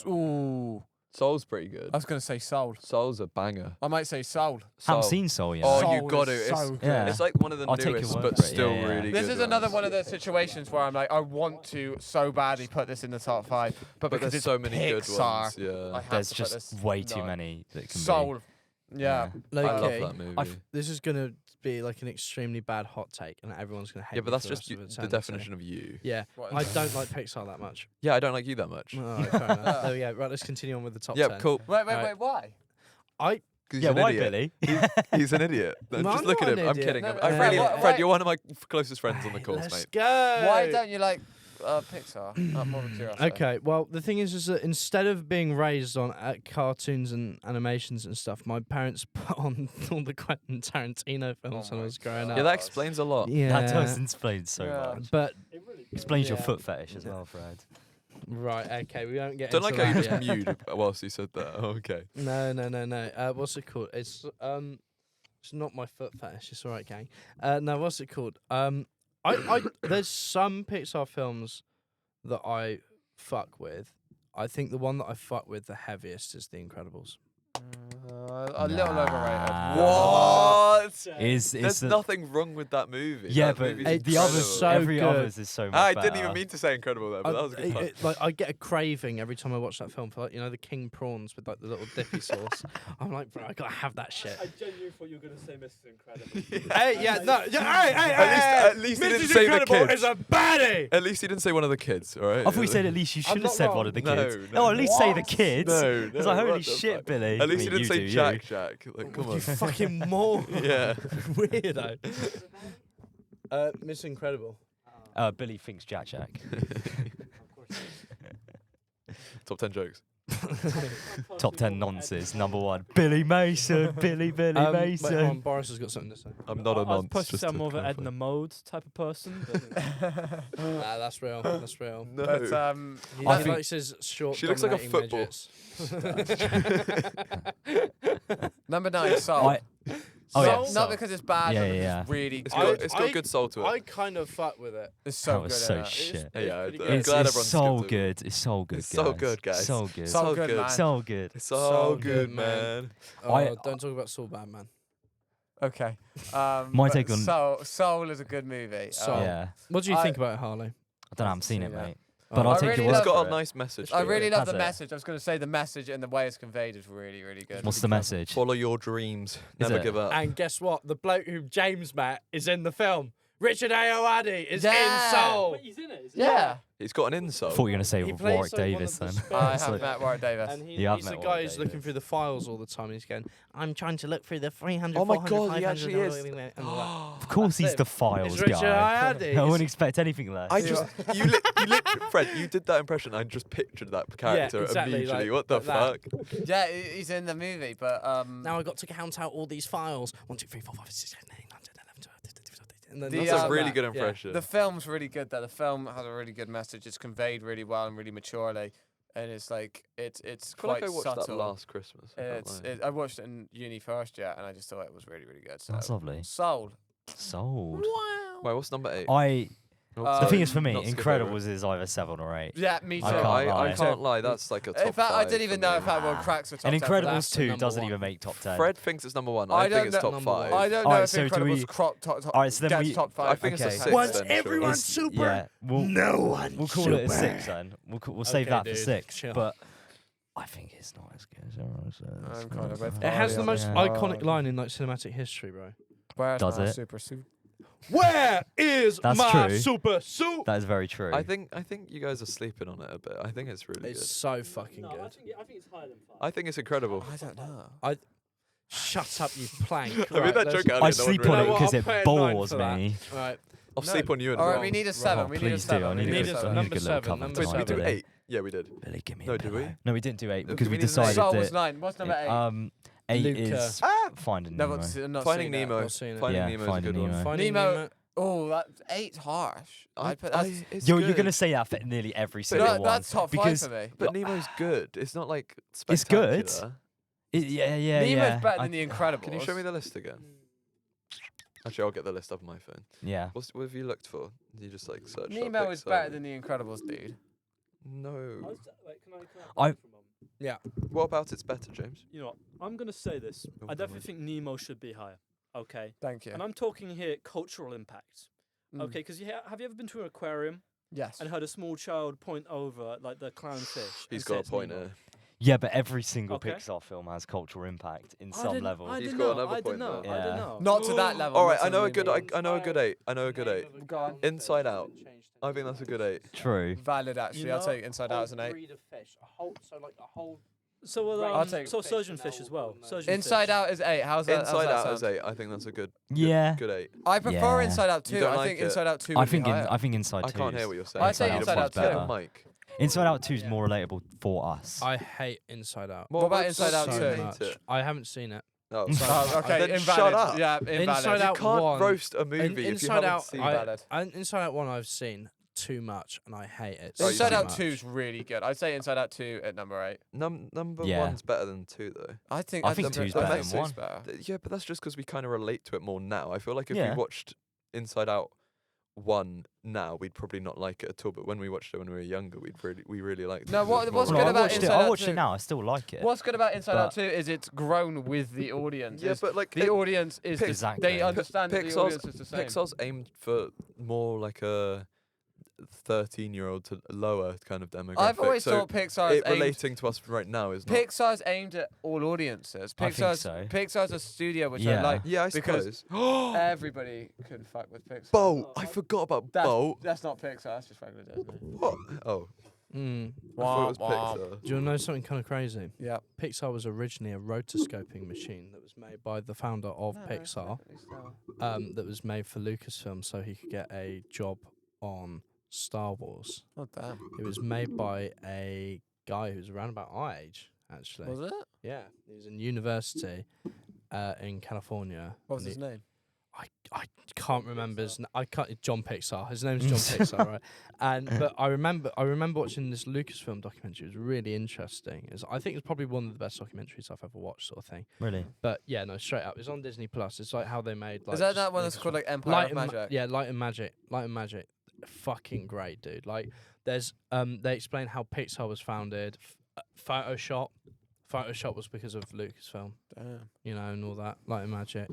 Ooh. Soul's pretty good. I was going to say Soul. Soul's a banger. I might say Soul. Haven't Soul. seen Soul yet. Oh, Soul you got to. is It's, so good. Yeah. it's like one of the I'll take your newest, word but for it, still yeah. really This good. is another ones. one of those situations where I'm like, I want to so badly put this in the top 5, but because there's it's so many good Pixar, ones. I Yeah. have There's to put just this way too 9. many that can Soul. be. Yeah. I love Okay. that movie. This is going to be like an extremely bad hot take, and everyone's going to hate Yeah, but me that's for the just rest of the eternity. definition of you. Yeah, What I is don't like Pixar that much. Yeah, I don't like you that much. Alright, fair enough. There we go. Right, let's continue on with the top Yeah, 10. cool. Wait, Alright. why? 'Cause he's Yeah, an why, idiot. Billy? He's an idiot. No, No, just I'm look at not him. an I'm idiot. kidding. No, I no, really, why- Fred, you're one of my closest friends on the course, Let's mate. go. Why don't you like Pixar? More of a curiosity. Okay, well, the thing is that instead of being raised on cartoons and animations and stuff, my parents put on all the Quentin Tarantino films when I my was growing God. up. Yeah, that explains a lot. Yeah. That does explain so Yeah. much. But Explains your Yeah. foot fetish as well, Fred. right, okay, we won't get Don't into like how you that just yet. mewed whilst you said that. Oh, okay. No. What's it called? It's not my foot fetish. It's all right, gang. No, what's it called? I there's some Pixar films that I fuck with. I think the one that I fuck with the heaviest is The Incredibles. A little overrated. What? Is There's nothing wrong with that movie. Yeah, That but movie's it's the others, so every good. others is so much I better. didn't even mean to say incredible there, but that was a good one. Like I get a craving every time I watch that film for, like, the king prawns with like the little dippy sauce. I'm like, bro, I gotta have that shit. I genuinely thought you were going to say Mr. Incredible. Hey, yeah, no, hey, At least he didn't say the kids. a baddie. At least he didn't say one of the kids, all right? I thought you said at least you should have not said wrong. one of the No, kids. no. Oh, at least say the kids. No, It's no, like, holy what the shit, fuck? Billy. At least I he mean, didn't say you do Jack. Like, come on. You fucking more Yeah. weirdo. Miss Incredible. Billy thinks Jack. Top 10 jokes. Top 10 nonsense. Number 1. Billy Mason. Billy Wait, hold on, Mason. Boris has got something to say. I'm not a I was nonce. supposed to just say I'm more of an clarify. Edna Mode type of person. But Nah, that's real. That's real. No. But He, I he think- likes his short. She looks like a dominating football. midgets. Number 9, Soul. Oh, yeah, Soul, Soul. not because it's bad, Yeah, but yeah, because yeah. it's really It's good. got, it's got good soul to it. I kind of fuck with it. It's so That good. was so innit? shit. Yeah, pretty I'm good. It's, glad it's everyone's so skipped it. good. It's so good, It's so good, guys. So good. So So good, good. man. So good. It's so So good, good, man. Oh, I- don't talk about Saul bad, man. Okay. My but take on- Soul is a good movie. Soul. Yeah. What do you I- think about it, Harley? I don't know. I haven't seen it, Yeah. mate. But I'll take really your love word It's got for a it. nice message. I to really it. love Has the it? message. I was going to say the message and the way it's conveyed is really, really good. What's the message? Follow your dreams. Is Never it? give up. And guess what? The bloke who James met is in the film. Richard Ayoade is Yeah. in Soul. Wait, he's in it. Yeah. He's got an I insult. thought you were gonna say He plays Warwick like one of Davis the then. spirits. I It's have like- met Warwick Davis. And You have he's the met guy Warwick who's looking Davis. through the files all the time. And he's going, I'm trying to look through the 300, Oh my 400, God, he 500, actually is. and all that. Of course, he's it. the files It's Richard guy. Ayoade. I wouldn't expect anything less. I just you literally, Fred, you did that impression. I just pictured that character exactly, immediately. like- What the like that. fuck? Yeah, he's in the movie, but Now I got to count out all these files. 1, 2, 3, 4, 5, 6, 7, 8, 9, 10, 11, 12, 13, 14, 15. And then The, That's a um, really that, good yeah. impression. the film's really good. Though the film has a really good message. It's conveyed really well and really maturely, and it's like it's I feel quite like I watched subtle. that last Christmas. I can't lie. I watched it in uni first year, and I just thought it was really, really good. So That's lovely. sold. Sold. Wait, what's number 8? I. Not The Uh, to- thing is, for me, not to skip over it. Incredibles is either 7 or 8. Yeah, me too. I So can't I lie. can't lie. That's like a top In fact, I 5 didn't even for know me. if that one cracks the top And 10 for that. Incredibles that's the 2 number doesn't one. even make top 10. Fred thinks it's number 1. I I think don't it's know- top number one. 5. I don't know Alright, if so do Incredibles we- top Alright, so then gets we- top 5. I think it's a Okay. 6 Once then, sure. everyone's super, Yeah, we'll one's we'll call it a 6 then. We'll save Okay, that for dude, 6. chill. But I think it's not as good as everyone says. I'm kind of with It has the Mario most there. iconic line in like cinematic history, bro. Where's Does my it? super suit? Where is That's my true. super suit? That is very true. I think you guys are sleeping on it a bit. I think it's really It's good. so fucking No, good. I think it's higher than 5. I think it's incredible. I don't know. Shut up, you plank. I made Right, that let's- joke earlier. I no sleep one on You it know what, because I'll it pay a 9 bores for that. me. Right. I'll No. sleep on you in All a right, bit. we need a 7. Oh, we need a please do. 7. I we need need a a seven. 7. Number good little seven, cover number to Wait, my did we do Billy. 8? Yeah, we did. Billy, give me No, a did pillow. we? No, we didn't do 8 because we we did nine. decided Soul was that 9. What's number 8? 8 Luca. is Finding No, Nemo. but I'm not Finding seeing that. Nemo. Not seen it. Finding Yeah, Nemo is a Finding good one. Nemo. Finding Nemo- Nemo. Oh, that 8's harsh. I'd put that's, It's You're good. gonna say that for nearly every single no, one. that's top 5 because for me. But Nemo's good. It's not like It's good. spectacular. Yeah. Nemo's better I- than The Incredibles. Can you show me the list again? Actually, I'll get the list up on my phone. Yeah. What have you looked for? You just like search. Nemo is better than The Incredibles, dude. No. Can I- I for a moment? What about it's better, James? You know what? I'm going to say this. Oh, I go definitely think Nemo should be higher. Okay. Thank you. And I'm talking here cultural impact. Mm. Okay, because have you ever been to an aquarium Yes. and heard a small child point over like the clownfish? He's and say got a it's point Nemo? here. Yeah, but every single Okay. Pixar film has cultural impact in I some didn't- level. I He's didn't got know, another I didn't point know. there. I didn't Yeah. know. Not to that level. All right, not I to know the a good. movie. I know a good 8. I know a good 8. Go on. Inside Out. I think that's a good 8. True. Valid, actually. You I'll know, take Inside Out as an 8. So I'll take so surgeon fish as well. Surgeon Inside fish. Out is 8. How's that? Inside Out how's is that 8. I think that's a good. Yeah. Good 8. I prefer Yeah. Inside Out 2. You don't I like think it? Inside Out 2 I would think be higher. I think Inside 2. I can't hear what you're saying. I'd say You need to Inside Out put better 2. mic. Inside Out 2 is more relatable for us. I hate Inside Out. What about what's Inside Out so 2? hate much. it? I haven't seen it. Oh, Oh, okay, Then invalid. shut up. Yeah, invalid. Inside You Out can't 1. roast a movie if you Inside haven't Out, seen I, Valid. Inside Out 1 I've seen too much and I hate it. Oh, you've Inside seen Out much. 2 is really good. I'd say Inside Out 2 at number 8. Number Yeah. 1's better than 2 though. I think I think 2's that better makes than 6 1. better. Yeah, but that's just because we kind of relate to it more now. I feel like if Yeah. we watched Inside Out 1 now, we'd probably not like it at all. But when we watched it when we were younger, we really liked it. No, 'cause what- it's what's more good I about watched it. Inside I Out watched 2? it now. I still like it. What's good about Inside Out But- 2 is it's grown with the audience. Yeah, It's- but like the audience is the- Exactly. they understand that the audience is the same. Pixar's aimed for more like a 13-year-old to lower kind of demographic. I've always so thought Pixar's it aimed relating to us right now is not. Pixar's aimed at all audiences. I think so. Pixar's a studio which I Yeah. like. Yeah, I because suppose. everybody can fuck with Pixar. Bolt. I forgot about That's, Bolt. that's not Pixar. That's just regular Disney. What? Oh, Mm. I thought it was Wah, wah. Pixar. Do you want to know something kind of crazy? Yeah. Pixar was originally a rotoscoping machine that was made by the founder of Pixar, that was made for Lucasfilm so he could get a job on Star Wars. Oh damn. It was made by a guy who's around about our age, actually. Was it? Yeah, he was in university in California. What was and his name? I can't remember his I can't John Pixar. His name's John Pixar, right? And but I remember watching this Lucasfilm documentary. It was really interesting. I think it's probably one of the best documentaries I've ever watched, sort of thing. Really? But yeah, no, straight up, it's on Disney Plus. It's like how they made. Like, Is that just that one that's called Lucasfilm. like Empire Light of and Ma- Magic? yeah, Light and Magic. Light and Magic. Fucking great, dude. Like, there's they explain how Pixar was founded. Photoshop was because of Lucasfilm. Damn. You know, and all that. Light and Magic.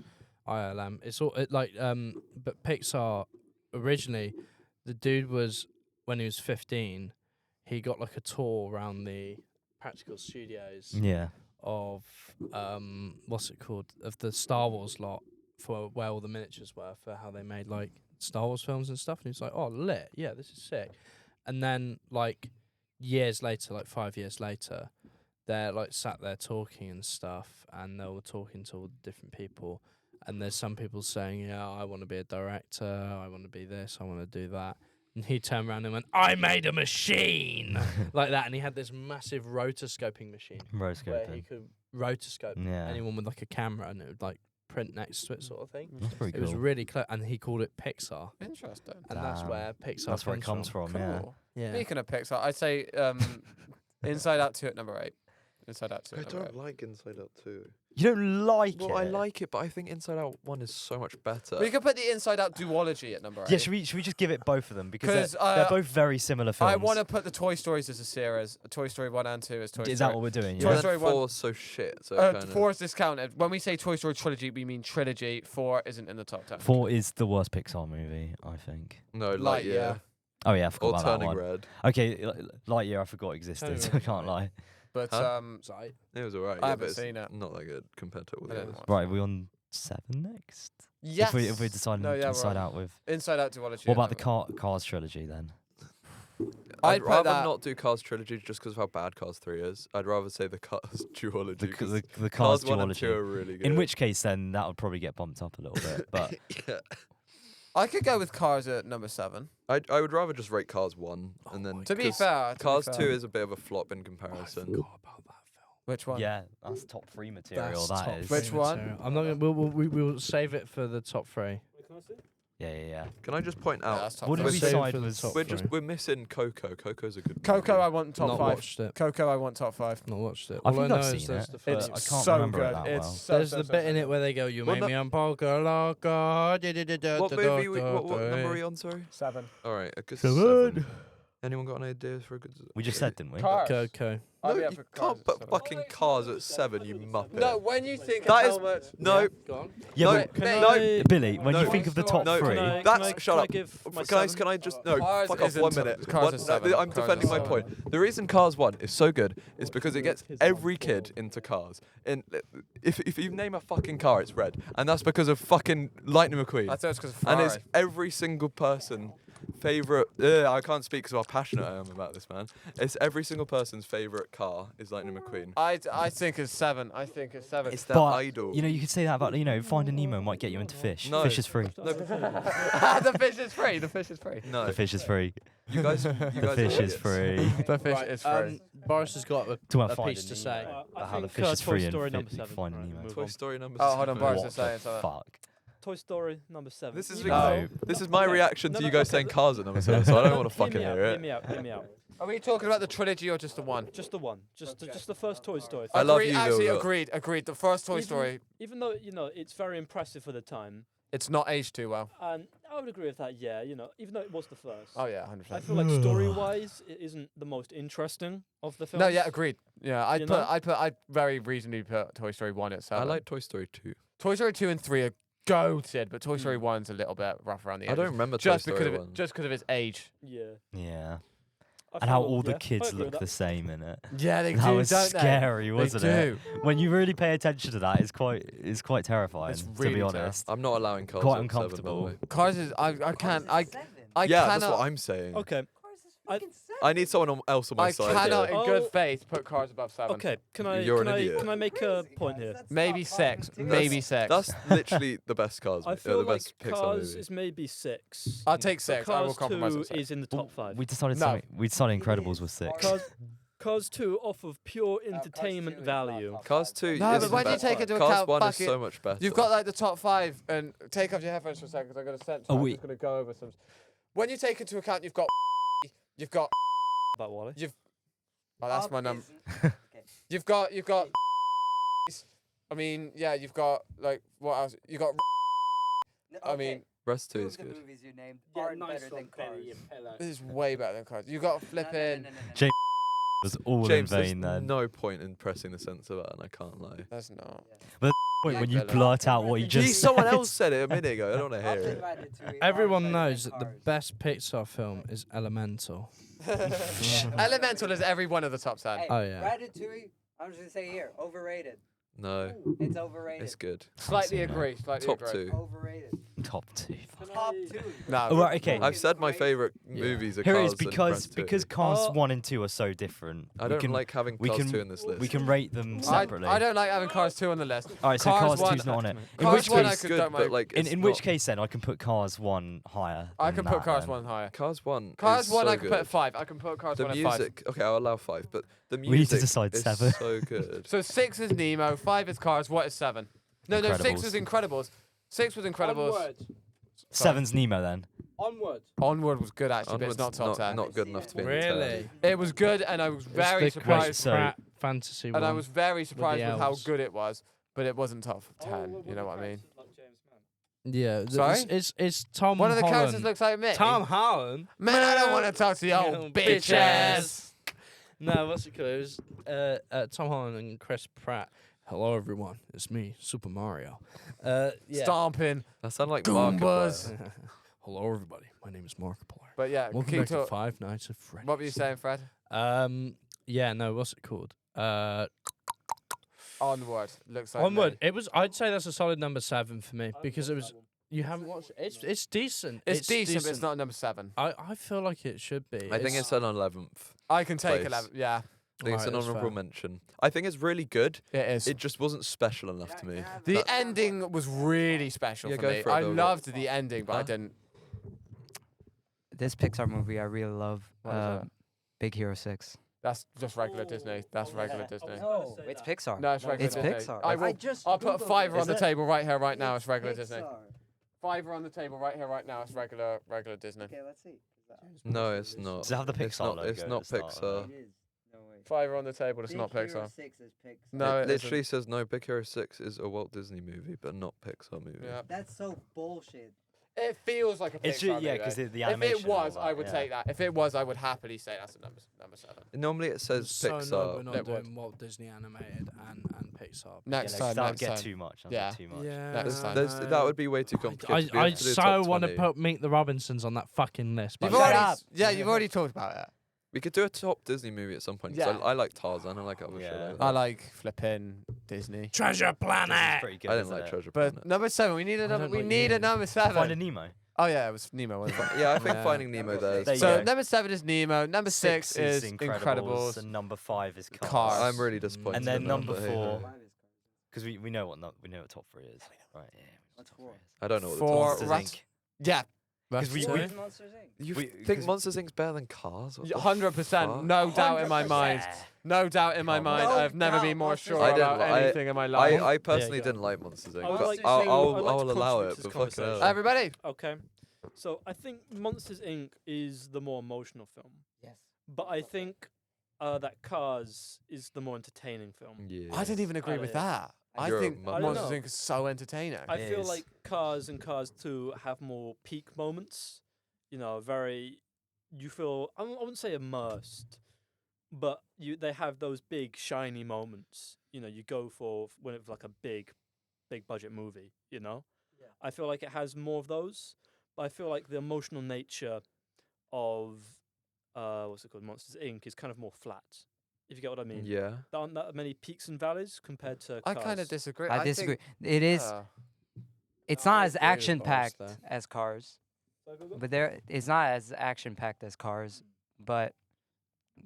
ILM. It's all but Pixar originally, the dude was when he was 15, he got like a tour around the practical studios Yeah. of what's it called, of the Star Wars lot, for where all the miniatures were for how they made like Star Wars films and stuff. And he's like, oh, lit, yeah, this is sick. And then like years later, like 5 years later, they're like sat there talking and stuff, and they were talking to all different people. And there's some people saying, yeah, I want to be a director, I want to be this, I want to do that. And he turned around and went, I made a machine! Like that. And he had this massive rotoscoping machine where he Rotoscoping. could rotoscope Yeah. anyone with like a camera, and it would like print next to it, sort of thing. That's pretty It was cool. really clever, and he called it Pixar, Interesting. and that's Damn. where Pixar That's where it comes from, yeah. Cool. Yeah. Speaking of Pixar, I'd say Inside Out 2 at number 8. Inside Out 2 I at number 8. don't like Inside Out 2. You don't like Well, it? I like it, but I think Inside Out 1 is so much better. We could put the Inside Out duology at number 8. Yeah, should we just give it both of them? Because 'Cause, they're both very similar films. I want to put the Toy Stories as a series. Toy Story 1 and 2 as Toy Story. Is that what we're doing? Toy Yeah. Story 1. 4's so shit. So 4 is discounted. When we say Toy Story trilogy, we mean trilogy. 4 isn't in the top 10. 4 is the worst Pixar movie, I think. No, Lightyear. Lightyear. Oh yeah, I forgot Or about that Turning one. Red. Okay, Lightyear I forgot existed. Turning I can't lie. But Huh? Sorry. It was alright. I yeah, haven't but it's seen it. not that good compared to all I the didn't others. watch Right, are we on 7 next? yes. If we decide No, yeah, Inside we're Out with. Inside Out duology. What at about the number- Cars trilogy then? I'd I'd put rather that- not do Cars trilogy just because of how bad Cars 3 is. I'd rather say the Cars duology. The 'cause Cars Cars 1 and 2 duology. are really good. In which case, then that would probably get bumped up a little bit. But yeah. I could go with Cars at number 7. I would rather just rate Cars 1 and then To be 'cause fair, Cars 2 is a bit of a flop in I comparison. forgot about that film. Which one? yeah, that's top 3 material. That's That top is. Which three one? material. I'm not gonna. We'll save it for the top 3. Yeah. Can I just point Yeah, out that's top What did three. we Save it decide for the was? top we're three. missing Coco. Coco's a good Coco, movie. I want top Not 5. watched it. Coco, I want top 5. Not watched it. I All think know I've is seen there's it, the but It's first. I can't so remember good. it that It's well. so, There's so, the so, bit so in good. it where they go, "You Well, made no- me on polka loca." What movie? What number are we on? Sorry. 7. All right, a good 7. 7. Anyone got an idea for a good? We just said, didn't we? Cars. Coco. I'd No, be you up for Cars can't at put 7. fucking Cars at 7, you muppet. No, when you think That of is- how much. No, Go on. Yeah, No, but Can no, I- Billy, when No. you think of the top No, 3, That's shut can I up. give my Guys, 7? can I just no? Cars Fuck off isn't 1 top- minute. Cars One- is no, 7. I'm Cars defending is my 7. point. The reason Cars 1 is so good is because it gets every kid into cars. And if you name a fucking car, it's red, and that's because of fucking Lightning McQueen. I thought it was because of And Ferrari. it's every single person favorite. I can't speak because of how passionate I am about this, man. It's every single person's favorite car is Lightning McQueen. I think it's 7. I think it's 7. It's their but idol. you know, you could say that about Finding Nemo might get you into fish. No. Fish is free. The fish is free. The fish is free. No, The fish is free. you guys. The are fish is idiots. free. The fish is free. Boris has got Talking a about Finding piece to Nemo. say. About how the think, fish is Toy free and Story number fit- 7. Finding Right, Nemo. move Toy on. Story number. Oh, hold on, 7. Boris What is saying the something. fuck? Toy Story number 7. This is Even No. this is my reaction No, to no, you guys okay, saying Cars at number 7, so I don't want to fucking hear Hear it. me out. Hear me out. Are we talking about the trilogy or just the one? Just the one. Just the first Toy Story. I love Agreed, you, actually, Vilga. agreed. The first Toy Even- Story, Even though it's very impressive for the time, it's not aged too well. and I would agree with that. Yeah, even though it was the first. Oh yeah, I 100%. feel like story-wise, it isn't the most interesting of the films. No, yeah, agreed. Yeah, You know? I'd very reasonably put Toy Story 1 at 7. I like Toy Story 2. Toy Story 2 and 3 are goated, but Toy Story 1's a little bit rough around the I edges. don't remember Toy just Story because of 1. it, just because of its age. Yeah. Yeah. I And how feel- all the yeah, I kids agree with look that. the same in it. Yeah, they That do, was don't they? scary, wasn't they it? do. When you really pay attention to that, it's quite terrifying. It's to really be terrifying. honest. I'm not allowing Cars Quite at 7, by the uncomfortable. way. Cars is I can't I Yeah, cannot that's what I'm saying. Okay. I need someone else on my I side. cannot here. in good Oh. faith put Cars above 7. Okay. Can I? You're can an I? idiot. Can I make a point here? Maybe 6. Maybe 6. That's literally the best Cars. I The feel like best Pixar Cars movie. is maybe 6. I'll take but 6. I will Cars compromise 2 on 6. is in the top 5. We decided No. something. We decided Incredibles was 6. Cars 2 off of pure entertainment value. Cars 2 No, is but when you better. take into Cars account 1 is bucket- so much better. You've got like the top 5, and take off your headphones for a second because I'm going to sense. Oh, I'm wait. just going to go over some. When you take into account, you've got. About Wally. Oh, that's my number. You've got. I mean, yeah, you've got like what else? You got. I mean, Rest 2 is good. movies you named aren't better than Cars. this is way better than Cars. You got flipping. James was all James, in there's vain then. no point in pressing the censor button, I can't lie. That's not. point when you Billy. blurt out what you just Someone said. else said it a minute ago. I don't want to hear it. Everyone knows that the best Pixar film is Elemental. Elemental is every one of the top 10. Oh, yeah. Ratatouille. I'm just gonna say here, overrated. No, It's overrated. it's good. Slightly I'd say no. agree. Slightly Top agree. 2. Overrated. Top 2. Top 2. No. Oh, right, okay. I've said my favourite movies are Here it Cars is because and because Ratatouille. Cars Oh. 1 and 2 are so different. I we don't can, like having we Cars can 2 in this list. we can rate them separately. I don't like having Cars 2 on the list. All right, so Cars Cars 1 2's not on it. In Cars which 1 I case, could good, don't but mind. like it's in which not- case then I can put Cars 1 higher. I than can put that Cars then. 1 higher. Cars 1. Cars is 1 so I can put good. at 5. I can put Cars The 1 at 5. music, okay, I'll allow 5, but the music We need to decide is 7. so good. So 6 is Nemo, 5 is Cars, what is 7? No, 6 was Incredibles. 6 was Incredibles. 7's Nemo then. Onward. Onward was good actually, Onward's but it's not top 10. not good enough to be in the 10. Really? It was good, and I was very It's the surprised. Chris So- Pratt fantasy And I one. was very surprised with how elves. good it was, but it wasn't top 10. You know what I mean? Yeah. Sorry? It's Tom One of the characters Holland. looks like me. Tom Holland. Man, I don't want to talk to you You old bitch bitch ass. No, what's it called? It was Tom Holland and Chris Pratt. Hello, everyone. It's me, Super Mario. Yeah. Stomping. That sounded like Goombas. Markiplier. Hello, everybody. My name is Markiplier. But yeah, Welcome keep back to to Five Nights at Freddy's. what were you saying, Fred? Yeah, no, what's it called? Onward. Looks like Onward. me. It was. I'd say that's a solid number 7 for me because it was. You haven't watched it. It's decent. It's decent, but it's not number 7. I feel like it should be. I think it's an 11th. I can take Place. 11. Yeah, I think it's an honourable mention. I think it's really good. it is. It just wasn't special enough to me. The That- ending was really special Yeah, for go me. for it, I Bill. loved the ending, but I Huh? didn't. This Pixar movie I really love. What is that? Big Hero 6. That's just regular Disney. That's regular Disney. No, it's Pixar. No, it's regular It's Disney. Pixar. I will, I'll put a $5 on Is the it? table right here, right now. It's regular Disney. $5 on the table right here, right now. It's regular Disney. Okay, let's see. No, it's not. Does it have the It's Pixar not, logo it's at not the start of Pixar. it? is. No way. $5 on the table. It's not Pixar. 6 is Pixar. No, it it literally says no. Big Hero 6 is a Walt Disney movie, but not Pixar movie. Yeah. That's so bullshit. It feels like a Pixar It's ju- yeah, movie. 'cause the If animation it and all was, that, I would yeah. take that. If it was, I would happily say that's a number 7. Normally it says So Pixar. no, we're not It would. doing Walt Disney animated and Pixar. Next Yeah, time, that would next get time. too much. That'd Yeah. get too much. Yeah. Next time. That would be way too complicated. We I have to do so top want to 20. put Meet the Robinsons on that fucking list. You've but- already, yeah, you've already talked about it. We could do a top Disney movie at some point. 'Cause Yeah. I like Tarzan. I like other shit. Yeah. Like I that. like flipping Disney. Treasure Disney's Planet. pretty good, I didn't isn't like it? Treasure But Planet. number 7, we need a I number. don't We like need a Nemo. number 7. Finding Nemo. Oh yeah, it was Nemo. Wasn't it? Yeah, I think Yeah. Finding Nemo there. There is- you So go. number 7 is Nemo. Number 6 is Incredibles. and number 5 is Cars. Cars. I'm really disappointed. And then in that, number but hey, 4, ho. because we know what top 3 is. Right, yeah. What's 4? I don't know what the For top Monsters, Rats- Inc. Yeah, Because we- we, Monsters Inc. You We- think 'cause- Monsters Inc.'s better than Cars? What the 100%. fuck? No doubt in my mind. No doubt in my Come mind. on. I've never No been more doubt. sure I didn't about li- anything in my life. I personally go. didn't like Monsters Inc. I would But like to- I'll I'd like to allow contribute it. to But this fucking hell. conversation. Everybody. Okay. So I think Monsters Inc. is the more emotional film, Yes. but I think that Cars is the more entertaining film. Yeah. I didn't even agree Outta with here. that. I You're a think mother- Monsters I don't Inc. is so entertaining. I It feel is. like Cars and Cars 2 have more peak moments. You know, very. You feel I wouldn't say immersed, but they have those big shiny moments. You know, you go for when it's like a big budget movie. You know, I feel like it has more of those, but I feel like the emotional nature of what's it called, Monsters Inc. is kind of more flat. If you get what I mean. Yeah. There aren't that many peaks and valleys compared to I Cars. kind of disagree. I think- disagree. It is. yeah. It's I not agree as with action Boris packed there. as Cars, Sorry, go, go. but it's not as action packed as Cars, but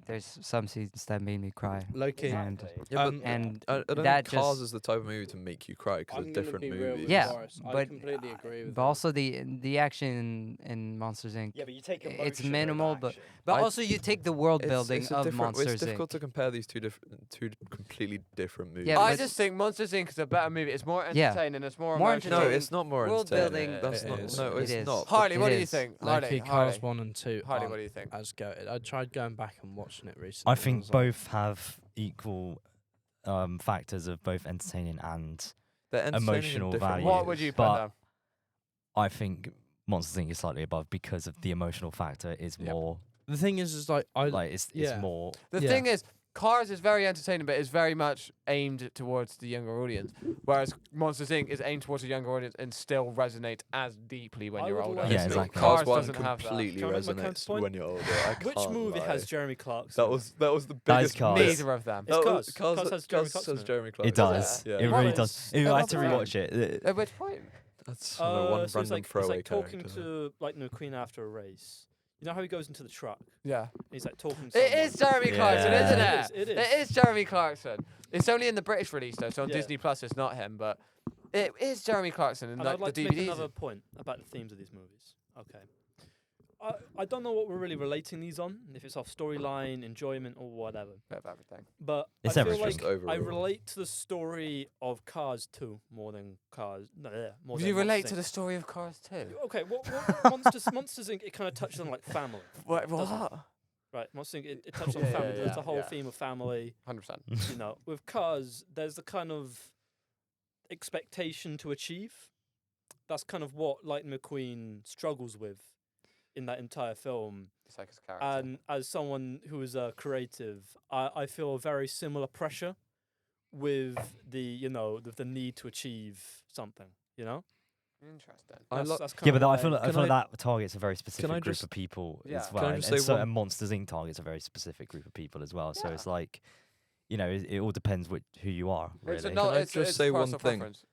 there's some scenes that made me cry. Loki. And Yeah, Um, but and I don't that think Cars just is the type of movie to make you cry because I'm it's gonna different be real movies. with Yeah, Boris. I but completely agree with but him. also the action in Monsters Inc. Yeah, but you take It's emotion minimal, over but action. but I- also you take the world It's- building it's a of different- Monsters It's difficult Inc. to compare these two completely different movies. Yeah, I but- just think Monsters Inc. is a better movie. It's more Yeah. entertaining. It's more More emotional. no, entertaining. it's not more World entertaining. building. That's It not. is. No, It it's is. not. Harley, It what do you is. think? Loki, Harley, Cars 1 and 2. Harley, aren't what do you think? As goated. I tried going back and watching it recently. I and think was like, both have equal factors of both entertaining and They're entertaining in emotional different value. What ways. would you put but- down? I think Monsters Inc. is slightly above because of the emotional factor is Yep. more The thing is like like it's yeah. more The Yeah. thing is, Cars is very entertaining, but it's very much aimed towards the younger audience. Whereas Monsters Inc. is aimed towards a younger audience and still resonates as deeply when I you're would older. like Yeah, to- exactly. Cars Cars 1 doesn't have that. completely Can I make my resonates counterpoint? when you're older. I Which can't movie lie. has Jeremy Clarkson? That was the That is biggest. Cars. Neither of them. It's That Cars. was- Cars Cars has Jeremy Clarkson in it. Jeremy Clarkson. It does. Yeah. It What really is- does. at I what had to point? rewatch it. At which point? That's one random so it's like throwaway talking character. to Lightning McQueen after a race. You know how he goes into the truck? Yeah. He's like talking to It someone. is Jeremy Clarkson, Yeah. isn't It it? is, it is. It is Jeremy Clarkson. It's only in the British release though, so on Yeah. Disney Plus it's not him, but it is Jeremy Clarkson and And like I'd like the to make DVDs. another point about the themes of these movies. Okay. I don't know what we're really relating these on, if it's off storyline, enjoyment, or whatever. Bit of everything. But It's I feel everything. like Just I overall. relate to the story of Cars 2 more than Cars. No, more Do than you relate Monsters to the Inc. story of Cars too? Okay, what Monsters Inc. It kind of touches on like family, What? right? Monsters Inc. It touches on Yeah, family. yeah, There's yeah, the whole yeah. theme of family. 100%. You know, with Cars, there's the kind of expectation to achieve. That's kind of what Lightning McQueen struggles with in that entire film. It's like his character. And as someone who is a creative, I feel a very similar pressure with the need to achieve something. You know, Interesting. that's kind Yeah, of but I why- feel like, Can I- that targets a very specific group just- of people Yeah. as Can well. I And, just and say so one- and Monsters Inc. targets a very specific group of people as well. So Yeah. it's like, it all depends who you are, really. It's a Can no, I it's, just it's say one personal thing? preference.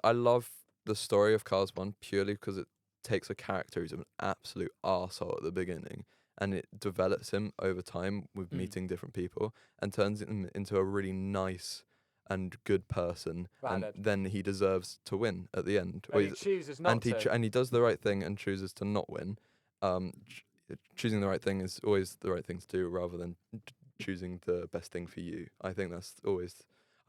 I love the story of Cars 1 purely because it takes a character who's an absolute arsehole at the beginning and it develops him over time with meeting different people and turns him into a really nice and good person. Valid. And then he deserves to win at the end. And he chooses not and to. and he does the right thing and chooses to not win. Choosing the right thing is always the right thing to do rather than choosing the best thing for you. I think that's always.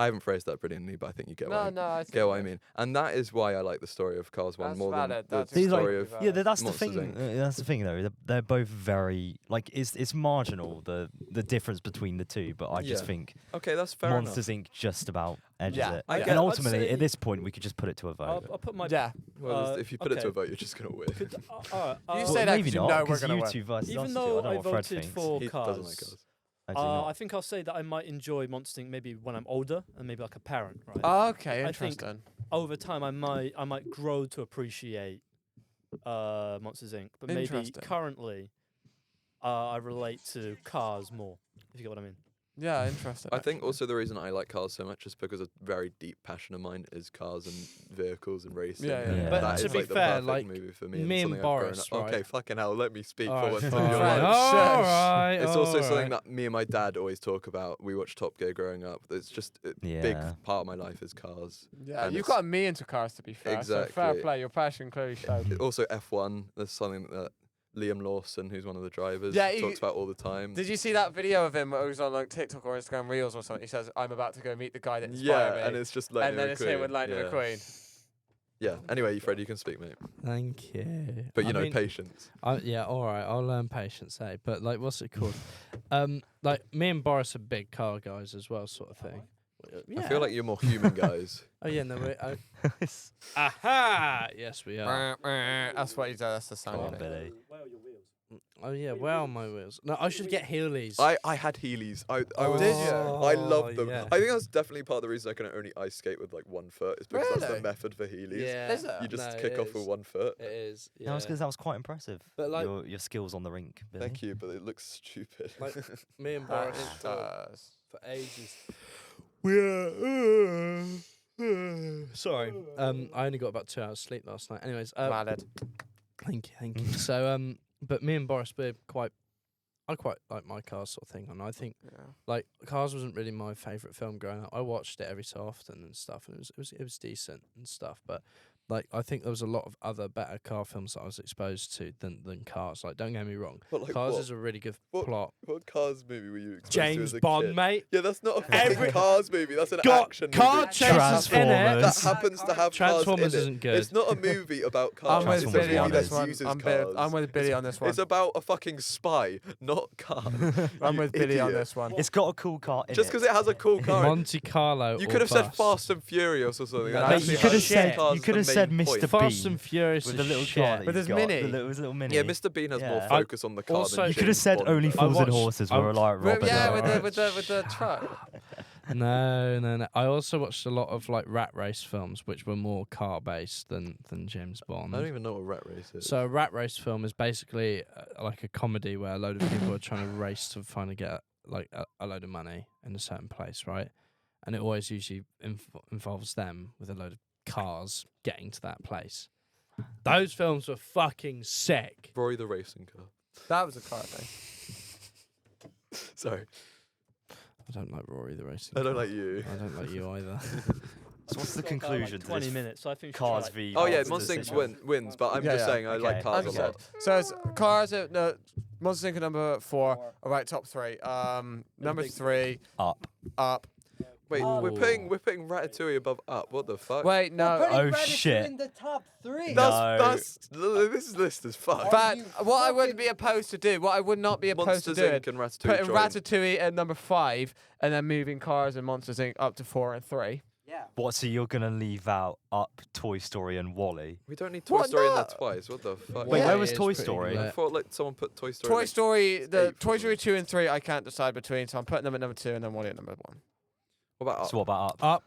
I haven't phrased that brilliantly, but I think you get what I see get what I mean. And that is why I like the story of Cars 1 That's more valid, than that's the See, like, story of. valid. Yeah, that's the Monsters, thing. Inc. That's the thing, though. They're both very it's marginal the difference between the two. But I just Yeah. think Okay, that's fair Monsters Inc. just about edges Yeah, it. I And get it. ultimately, I'd at say- this point, we could just put it to a vote. I'll put my Yeah. Well, if you put it to a okay. vote, you're just gonna win. Could, You Well, say that maybe 'cause you not, know we're 'cause gonna you win. two versus us even two. though I don't I know what Fred voted thinks. for He Cars, doesn't like Cars. I do not. I think I'll say that I might enjoy Monsters Inc. maybe when I'm older and maybe like a parent, right? Okay, I think- interesting. Over time, I might grow to appreciate Monsters Inc. But maybe Interesting. currently, I relate to Cars more. If you get what I mean. Yeah, interesting. I think also the reason I like Cars so much is because a very deep passion of mine is cars and vehicles and racing. Yeah, yeah, yeah. And But that to is, be like, the fair, perfect like, movie for me and and something I've grown Boris, up- Okay, right? fucking hell, let me speak Alright, for once in fine. your Right. life. Alright, It's also something alright. that me and my dad always talk about. We watch Top Gear growing up. It's just a big Yeah. part of my life is cars. Yeah, and you it's- got me into cars to be fair. So fair Exactly. play. Your passion clearly showed. Also F1. There's something that Liam Lawson, who's one of the drivers, Yeah, he- talks about all the time. Did you see that video of him? It was on like TikTok or Instagram Reels or something. He says, "I'm about to go meet the guy that inspired Yeah, me," and it's just and Lightning then it's him with McQueen. Lightning yeah. McQueen. Yeah. Anyway, Fred, you can speak, mate. Thank you. But you I know, mean, patience. yeah, all right. I'll learn patience, eh? But like, what's it called? Like me and Boris are big car guys as well, sort of thing. I feel like you're more human guys. Oh yeah, no. Aha! Yes, we are. That's what he does. That's the sound. Come he on, makes. Billy. Oh yeah, where are my wheels? No, I should get Heelys. I had Heelys. I was. Did you? I love them. yeah. I think that's definitely part of the reason I can only ice skate with like one foot. Is because that's Really? the method for Heelys. Yeah. Is it? You just No, kick it off with is. one foot. It is. That was Yeah. because that was quite impressive. But, like- your skills on the rink, Billy. Thank you, but it looks stupid. Like, me and That Boris it talked does. for ages. Sorry. I only got about 2 hours sleep last night. Anyways, Valid. thank you. So, but me and Boris, I quite like my Cars sort of thing, and I think Yeah. like Cars wasn't really my favourite film growing up. I watched it every so often and stuff, and it was decent and stuff. But like I think there was a lot of other better car films that I was exposed to than Cars. Like don't get me wrong, But like Cars what? is a really good What- plot. What Cars movie were you exposed to James as a Bond, kid? mate. Yeah, that's not a Every- fucking Cars movie. That's an Got action car movie. chases in it. That happens to have Transformers cars in it. isn't good. It's not a movie about cars. I'm with it's Transformers a Billy on movie this that one. uses I'm cars. with Billy on this one. It's about a fucking spy, not cars. I'm You with Billy on idiot. this one. It's got a cool car in Just it. because it has a cool car. in it. Monte Carlo. You or could have said bust. Fast and Furious or something. No, that mate, actually you has could have cars said- that you could have make said main Mr. point. Bean. Fast and Furious With is the little shit. car that With he's his got, mini. his little mini. Yeah, Mr. Bean has more Yeah. focus on the car also- than You You could have James said Bond only does. fools and watched- horses I- were like Robert. Yeah, Downey. with the truck. No. I also watched a lot of like rat race films, which were more car based than James Bond. I don't even know what Rat Race is. So a rat race film is basically like a comedy where a load of people are trying to race to finally get like a load of money in a certain place, right? And it always usually involves them with a load of cars getting to that place. Those films were fucking sick. Roy the racing car. That was a car thing. Sorry, I don't like Rory the racing. I don't car. like you. I don't like you either. So what's the Got about, conclusion Like to 20 this? minutes. So I think we should Cars try, v. Oh yeah, Monsters Monster Inc. situation? wins, but I'm Yeah, just yeah. saying I like Okay. cars a Understood. lot. So it's cars at no, Monster Inc. at number 4. All right, top 3. Number 3, Up. Up. Wait, Oh. we're putting Ratatouille above Up. What the fuck? Wait, no. Oh, shit. in the top 3. No. This list is fucked. But you what I would fucking- be opposed to do, what I would not be opposed Monsters to doing, Inc. and Ratatouille putting join. Ratatouille at number 5 and then moving Cars and Monsters Inc. up to 4 and 3. Yeah. What? So you're gonna leave out Up, Toy Story, and Wally? We don't need Toy What? Story in No. there twice. What the fuck? Wait, Yeah, where it was is Toy pretty Story? lit. I thought like someone put Toy Story. Toy like, Story, the 8th or Toy Story something. 2 and 3, I can't decide between, so I'm putting them at number 2 and then Wally at number 1. What about Up? So what about Up? Up,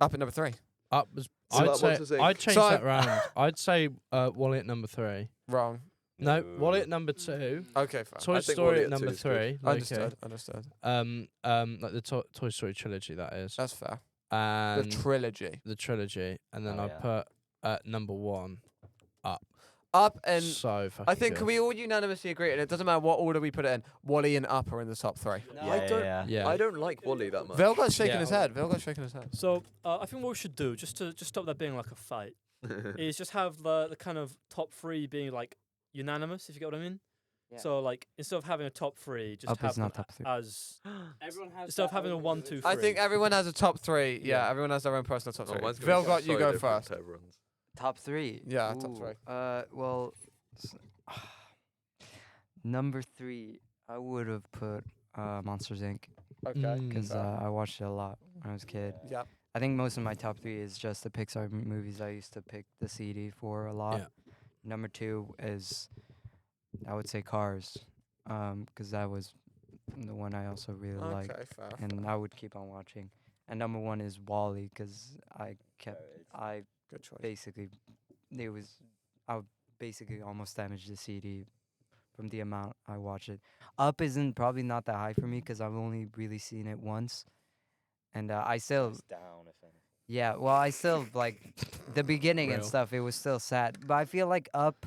Up at number 3. up was. So I'd that say Monsters Inc. I'd change So that round. I'd say Wally at number 3. Wrong. No, Wally at number 2. Okay, fine. Toy I think Story Wall-E at at number 2 is good. 3. Understood. Understood. Like the Toy Story trilogy, that is. That's fair. And The trilogy. the trilogy, and then Oh, I yeah. put at number 1 Up and so fucking I think good. can we all unanimously agree, and it doesn't matter what order we put it in, Wally and Up are in the top 3. I don't. Yeah. I don't like Wally that much. Vilga's shaking Yeah. his head. Vilga's shaking his head. So I think what we should do, just to stop that being like a fight, is just have the kind of top 3 being like unanimous, if you get what I mean. Yeah. So like instead of having a top 3, just Up have is not them top 3. as Everyone has instead of having a 1, 2, 3. I think everyone has a top 3. Yeah, Yeah. everyone has their own personal top Oh, 3. mine's gonna be Vilgot, so you go different first. to everyone's. Top 3. Yeah, top 3. Well, number 3, I would have put Monsters Inc. Okay. because fair. I watched it a lot when I was a kid. Yep. I think most of my top 3 is just the Pixar movies I used to pick the CD for a lot. Yeah. Number 2 is, I would say, Cars, because that was the one I also really liked, Okay, fair. and I would keep on watching. And number 1 is Wall-E, because I Good choice. basically, I would basically almost damage the CD from the amount I watch it. Up isn't probably not that high for me because I've only really seen it once, and I still, Down, if any. yeah, well, I still like the beginning and Real. stuff. It was still sad, but I feel like Up,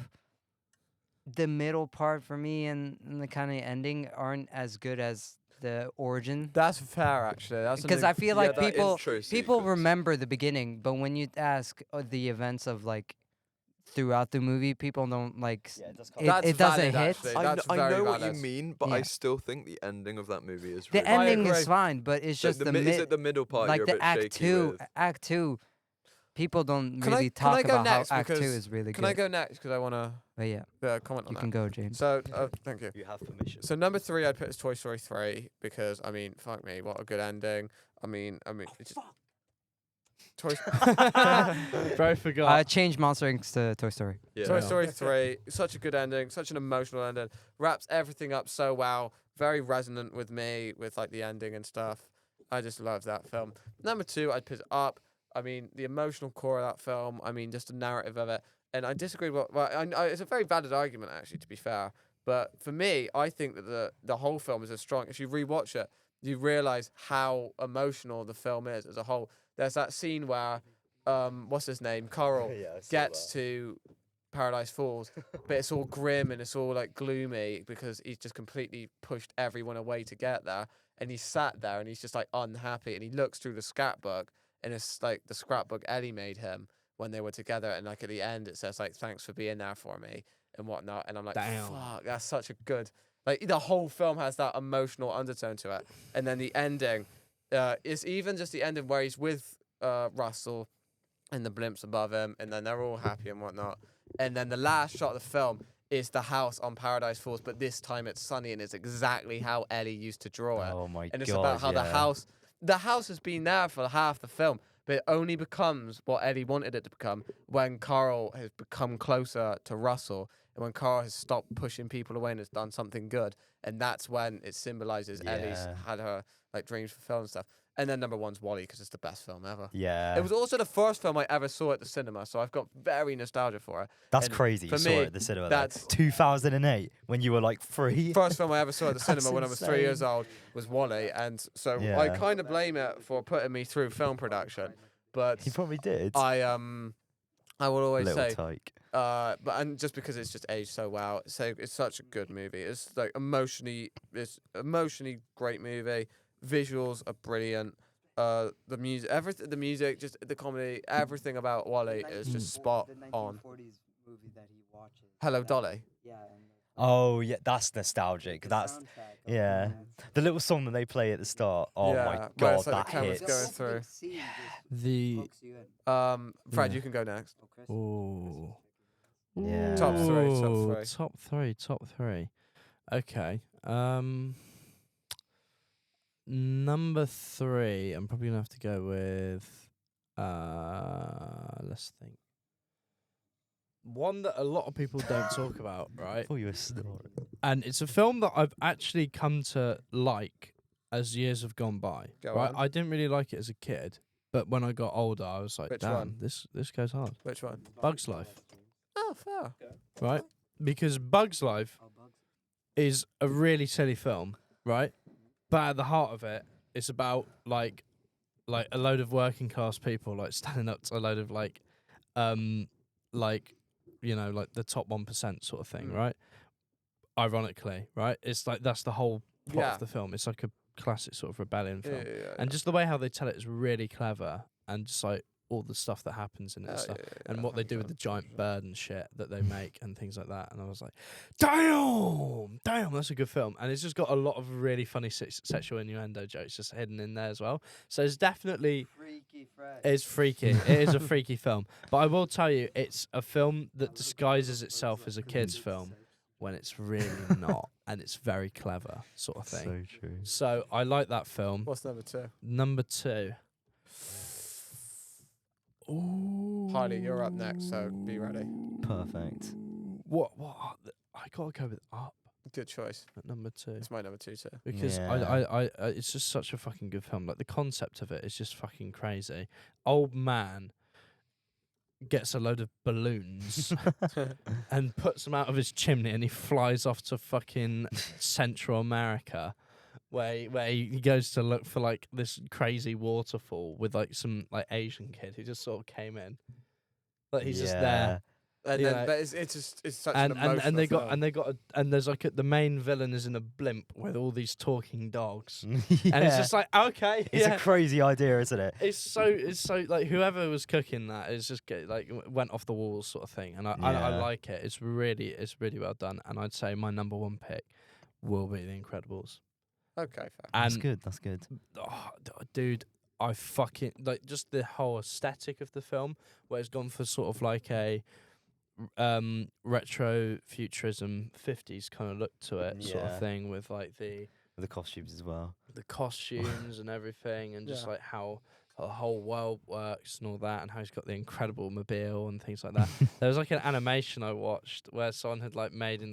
the middle part for me and the kind of ending aren't as good as the origin. That's fair, actually. That's Because something- I feel Yeah, like that people intro people sequence. remember the beginning, but when you ask the events of like throughout the movie, people don't like. Yeah, it does It, That's it doesn't valid, hit. actually. I, kn- That's I very know what you valid. mean, but I Yeah. still think the ending of that movie is The really I ending agree. is fine, but it's So just the the mi- is mid, it the middle part like you're a the bit Act shaky Two. with? Act Two, people don't Can I- really can I talk go about how next? Act Two Because- is really Can good. I go next? Because I want But yeah, to comment on you that. can go, James. So, thank you. You have permission. So number 3, I'd put is Toy Story 3 because I mean, fuck me, what a good ending. I mean, it's just Toy. Bro forgot. Change Monster Inc. to Toy Story. Yeah. Toy Story 3, such a good ending, such an emotional ending. Wraps everything up so well. Very resonant with me, with like the ending and stuff. I just love that film. Number 2, I'd put Up. I mean, the emotional core of that film. I mean, just the narrative of it. And I disagree. Well, it's a very valid argument, actually, to be fair. But for me, I think that the whole film is as strong. If you rewatch it, you realize how emotional the film is as a whole. There's that scene where, what's his name, Coral, gets to Paradise Falls, but it's all grim and it's all like gloomy because he's just completely pushed everyone away to get there. And he's sat there and he's just like unhappy. And he looks through the scrapbook and it's like the scrapbook Ellie made him when they were together. And like at the end, it says like, thanks for being there for me and whatnot. And I'm like, Damn. fuck, that's such a good, like the whole film has that emotional undertone to it. And then the ending is even just the ending where he's with Russell and the blimps above him. And then they're all happy and whatnot. And then the last shot of the film is the house on Paradise Falls, but this time it's sunny and it's exactly how Ellie used to draw it. Oh my And it's god! about how yeah. the house has been there for half the film, but it only becomes what Eddie wanted it to become when Carl has become closer to Russell, and when Carl has stopped pushing people away and has done something good, and that's when it symbolizes Ellie's Yeah. had her like dreams fulfilled and stuff. And then number one's Wall-E because it's the best film ever. Yeah. It was also the first film I ever saw at the cinema, so I've got very nostalgia for it. That's and crazy. for You saw me, it at the cinema. that's 2008 when you were like 3. first film I ever saw at the cinema That's when I was 3 years insane. old was Wall-E, and so I Yeah. kind of blame it for putting me through film production. But He probably did. I will always Little say, tyke. but and just because it's just aged so well, so it's such a good movie. It's like emotionally great movie. Visuals are brilliant. The music, everything, the music, just the comedy, everything about Wall-E is just spot on. Movie that he watches. Hello, Dolly. Yeah. Oh yeah, that's nostalgic. That's yeah. The little song that they play at the start. Oh Yeah, my where god, it's like the that camera's hits. going through. The Fred, Yeah. you can go next. ooh. Yeah. Top three, top Ooh, three. top three. Okay. Number 3, I'm probably gonna have to go with let's think. One that a lot of people don't talk about, right? Oh, you were snoring. And it's a film that I've actually come to like as years have gone by. Go right? on. I didn't really like it as a kid, but when I got older, I was like, Which damn, one? this goes hard. Which one? Bug's Life, Oh, fair. right? Because Bug's Life is a really silly film, right? But at the heart of it, it's about like a load of working class people like standing up to a load of like like the top 1% sort of thing, right? Ironically, right? It's like that's the whole plot Yeah. of the film. It's like a classic sort of rebellion Yeah, film. yeah, And just the way how they tell it is really clever, and just like all the stuff that happens in it and stuff, and what they do with the giant bird and shit that they make and things like that. And I was like, damn, that's a good film. And it's just got a lot of really funny sexual innuendo jokes just hidden in there as well. So it's definitely Freaky Fred. it's freaky. It is a freaky film. But I will tell you, it's a film that disguises itself as a kid's film when it's really not, and it's very clever sort of thing. So true. So I like that film. What's number 2? Number 2. Ooh. Harley, you're up next, so be ready. Perfect. What? I gotta go with Up Good choice. at number 2 It's my number 2 too. because Yeah. I it's just such a fucking good film. Like the concept of it is just fucking crazy. Old man gets a load of balloons and puts them out of his chimney, and he flies off to fucking Central America, where he goes to look for like this crazy waterfall with like some like Asian kid who just sort of came in, like he's just there. And You then, know, but it's just it's such And an and emotional they film. and there's like the main villain is in a blimp with all these talking dogs, Yeah. and it's just like okay, It's yeah. a crazy idea, isn't it? It's so like whoever was cooking that is just went off the walls sort of thing, and I Yeah. like it. It's really well done, and I'd say my number 1 pick will be The Incredibles. Okay, fair. And That's good. That's good. oh, dude, I fucking like just the whole aesthetic of the film, where it's gone for sort of like a retro futurism 50s kind of look to it sort Yeah. of thing, with like the costumes as well. costumes and everything, and just Yeah. like how the whole world works and all that, and how he's got the incredible mobile and things like that. There was like an animation I watched where someone had like made in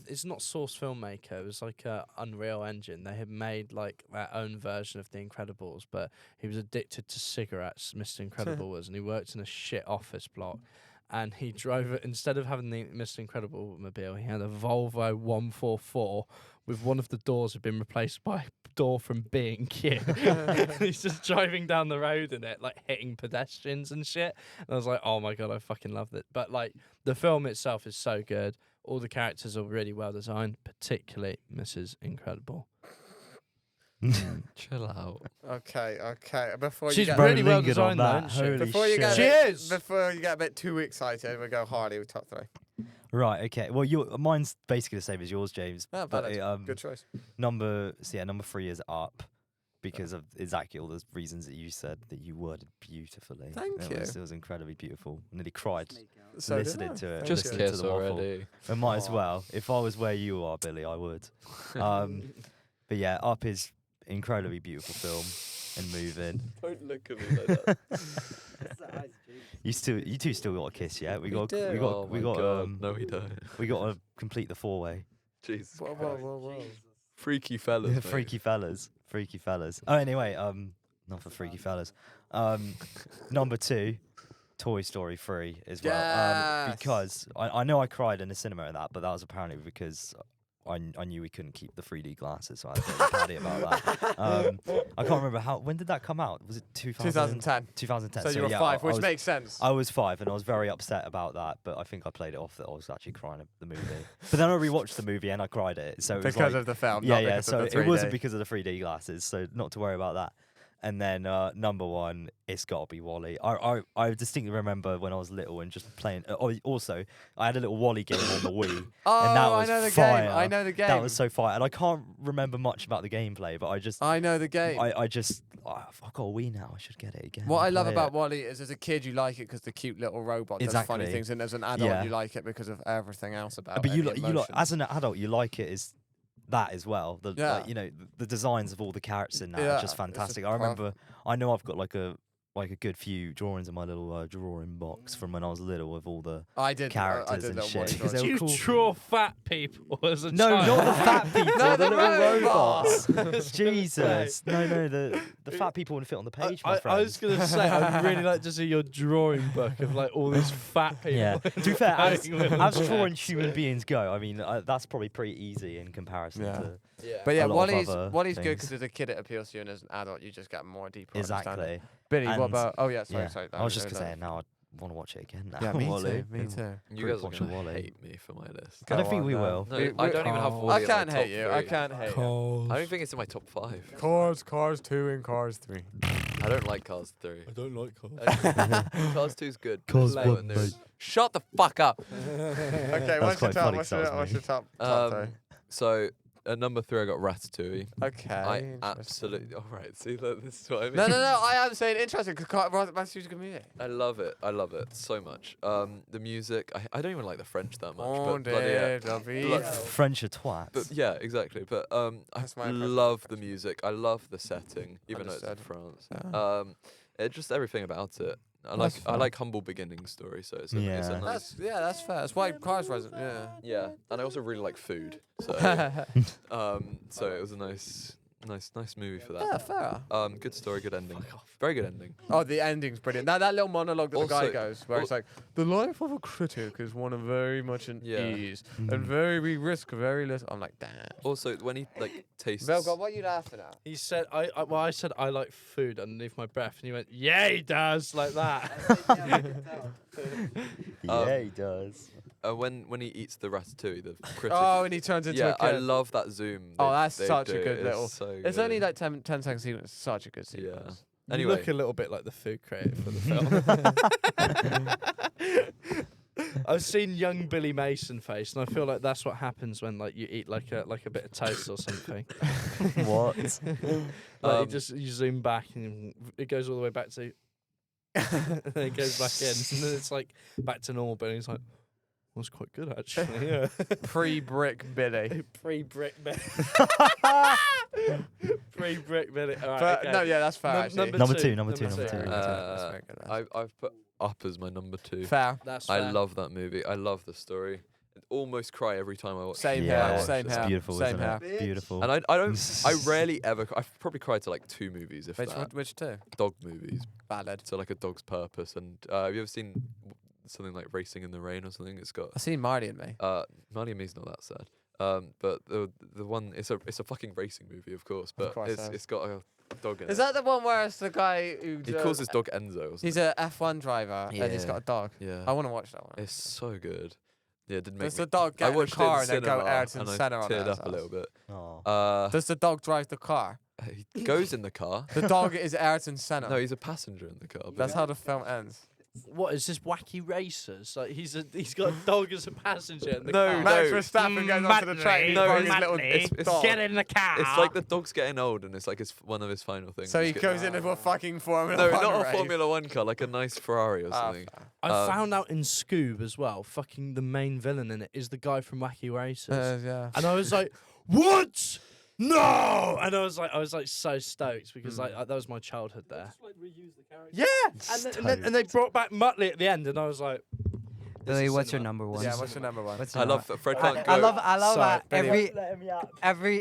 it's not Source Filmmaker, it was like a Unreal Engine. They had made like their own version of The Incredibles, but he was addicted to cigarettes, Mr. Incredible was, and he worked in a shit office block. And he drove it, instead of having the Mr. Incredible mobile, he had a Volvo 144 with one of the doors had been replaced by a door from B&Q. And he's just driving down the road in it, like hitting pedestrians and shit. And I was like, oh my God, I fucking loved it. But like the film itself is so good. All the characters are really well designed, particularly Mrs. Incredible. Chill out. Okay. Before She's you get really well lingered on designed though, that. isn't she? Holy before you shit. get She a bit, is! before you get a bit too excited, we'll go Harley with top 3. Right. Okay. Well, mine's basically the same as yours, James. Oh, but valid. Good choice. number 3 is Up, because of exactly all the reasons that you said that you worded beautifully. Thank you. It was incredibly beautiful. I nearly cried So did listening I. to it. Thank Just you. listening to kiss the waffle. already. I might as well. If I was where you are, Billy, I would. But yeah, Up is incredibly beautiful film. and moving. Don't look at me like that. You two still got a kiss, yeah? We got Oh my God. No, we don't. we got to complete the 4-way. Jesus Whoa, Christ. whoa, whoa, whoa. Freaky fellas, mate. Freaky fellas. Oh, anyway, not for freaky fellas. Number 2, Toy Story 3 as well. Yes. Because I know I cried in the cinema at that, but that was apparently because I knew we couldn't keep the 3D glasses, so I had a bit of a paddy about that. I can't remember when did that come out? Was it 2010. 2010. So you were yeah, 5, which was, makes sense. I was 5, and I was very upset about that, but I think I played it off that I was actually crying at the movie. But then I rewatched the movie and I cried at it. So it was Because like, of the film, yeah, not yeah. because So of the 3D. it wasn't because of the 3D glasses, so not to worry about that. And then number 1, it's got to be Wall-E. I distinctly remember when I was little and just playing. Also, I had a little Wall-E game on the Wii, Oh, and that was I know the fire. game. I know the game. That was so fire, and I can't remember much about the gameplay, but I know the game. I've got a Wii now. I should get it again. What I and love play about it. Wall-E is as a kid you like it because the cute little robot does funny Exactly. things, and as an adult Yeah. you like it because of everything else about But it. you the like emotion. as an adult, you like it is that as well. The Yeah. like, the designs of all the characters in that Yeah, are just it's fantastic. just I remember. I know I've got like a good few drawings in my little drawing box from when I was little with all the I did characters I did and little shit, Wall-E 'cause drawings. they were You cool. draw fat people as a No, child. not the fat people, No, the the little robots. robots. Jesus, no, the fat people wouldn't fit on the page, my friend. I was gonna say I'd really like to see your drawing book of like all these fat people. Yeah. To be fair, as Playing with drawing jets. human beings go, I mean that's probably pretty easy in comparison Yeah. to But yeah, a lot of Wall-E's other good because things. as a kid it appeals to you, and as an adult you just get more deeper understanding. exactly. Billy, what And- about? Oh yeah, sorry, Yeah. sorry. I was just gonna say now I want to watch it again. Now. Yeah, me Wall-E. too. Me too. You Pretty guys are much going to Wall-E. hate me for my list. I don't Go think on, we then. will. No, We- I don't even have Oh. Wall-E I in my can't top hate you. I 3. can't hate you. I don't think it's in my top 5. Cars 2 and Cars 3. I don't like Cars 3. I don't like cars. Cars 2's good. Cars Slow one, and mate. there's- Shut the fuck up. Okay, That's what's your quite top? funny What's 'cause that your, was what's me. your top 3? So at number 3 I got Ratatouille. Okay. I interesting. absolutely. All right. See, this is what I mean. No, I am saying interesting because Ratatouille's a good movie. I love it. I love it so much. The music. I don't even like the French that much. Oh, but bloody hell. David. French are twats. But yeah, exactly. But I That's my impression of love the French. music. I love the setting, even though it's in Understood. France. Yeah. It just everything about it. I That's I fair. like humble beginnings story. So it's a Yeah. nice. That's fair. That's why Cars wasn't. Yeah. Yeah, and I also really like food. So so it was a nice movie for that. Yeah, fair. Good story, good ending. Very good ending. Oh, the ending's brilliant. That little monologue that the guy Also- goes, where it's like, the life of a critic is one of very much an Yeah. ease, and very we risk very little. I'm like, damn. Also, when he like tastes. Velga, what are you laughing at? He said, I said I like food underneath my breath, and he went, yeah, he does, like that. Yeah, he does. When he eats the ratatouille, the critic. Oh, and he turns into yeah, a kid. I love that zoom. Oh, they- that's they such a do. good It's little. so It's only good. like 10 seconds sequence. It's such a good sequence. You Anyway, look a little bit like the food critic for the film. I've seen young Billy Mason face, and I feel like that's what happens when like you eat like a bit of toast or something. What? Like you zoom back and it goes all the way back to, and then it goes back in, and then it's like back to normal. But it's like, was quite good actually. Yeah. Pre-brick Billy. Pre-brick Billy. Pre-brick Billy. All right, But okay. no, yeah, that's fair. actually. Number two, number two. That's very good. I've put Up as my number 2. Fair. That's I fair. love that movie. I love the story. I almost cry every time I watch Same it. here, Yeah, same it's here, beautiful, same isn't here. it? Beautiful. And I don't. I rarely ever. I've probably cried to like 2 movies, if that. Which two? Dog movies. Valid. So like A Dog's Purpose, and have you ever seen something like Racing in the Rain or something? It's got I seen Marty and Me. Marty and Me's not that sad. But the one it's a fucking racing movie, of course, but course it is. it's got a dog in Is it. that the one where it's the guy who He calls his dog Enzo. Or something. He's a F1 driver and he's Yeah. got a dog. Yeah. I want to watch that one. It's so good. Yeah, it did make Does me. the dog I get in the watched car it and in then go cinema Ayrton and I Senna on teared his up a little bit. Oh. Does the dog drive the car? He goes in the car. The dog is Ayrton Senna. No, he's a passenger in the car. But That's how the film ends. What is this wacky racers? Like he's got a dog as a passenger in the No, car. Max Verstappen goes onto the track. He's No, got his it's- little it's dog. Get in the car. it's like the dog's getting old, and it's like one of his final things. So he He's get- goes into a fucking Formula No, 1 not a race. Formula 1 car, like a nice Ferrari or Ah, something. fair. I found out in Scoob as well. Fucking the main villain in it is the guy from Wacky Racers, Yeah. and I was like, what? no, and I was like so stoked because like that was my childhood there. Just like reuse the character. Yeah, and they brought back Muttley at the end, and I was like, Billy, what's your number one? Yeah, what's your number one? What's I your love number- Fred can't go. I love Sorry, Billy.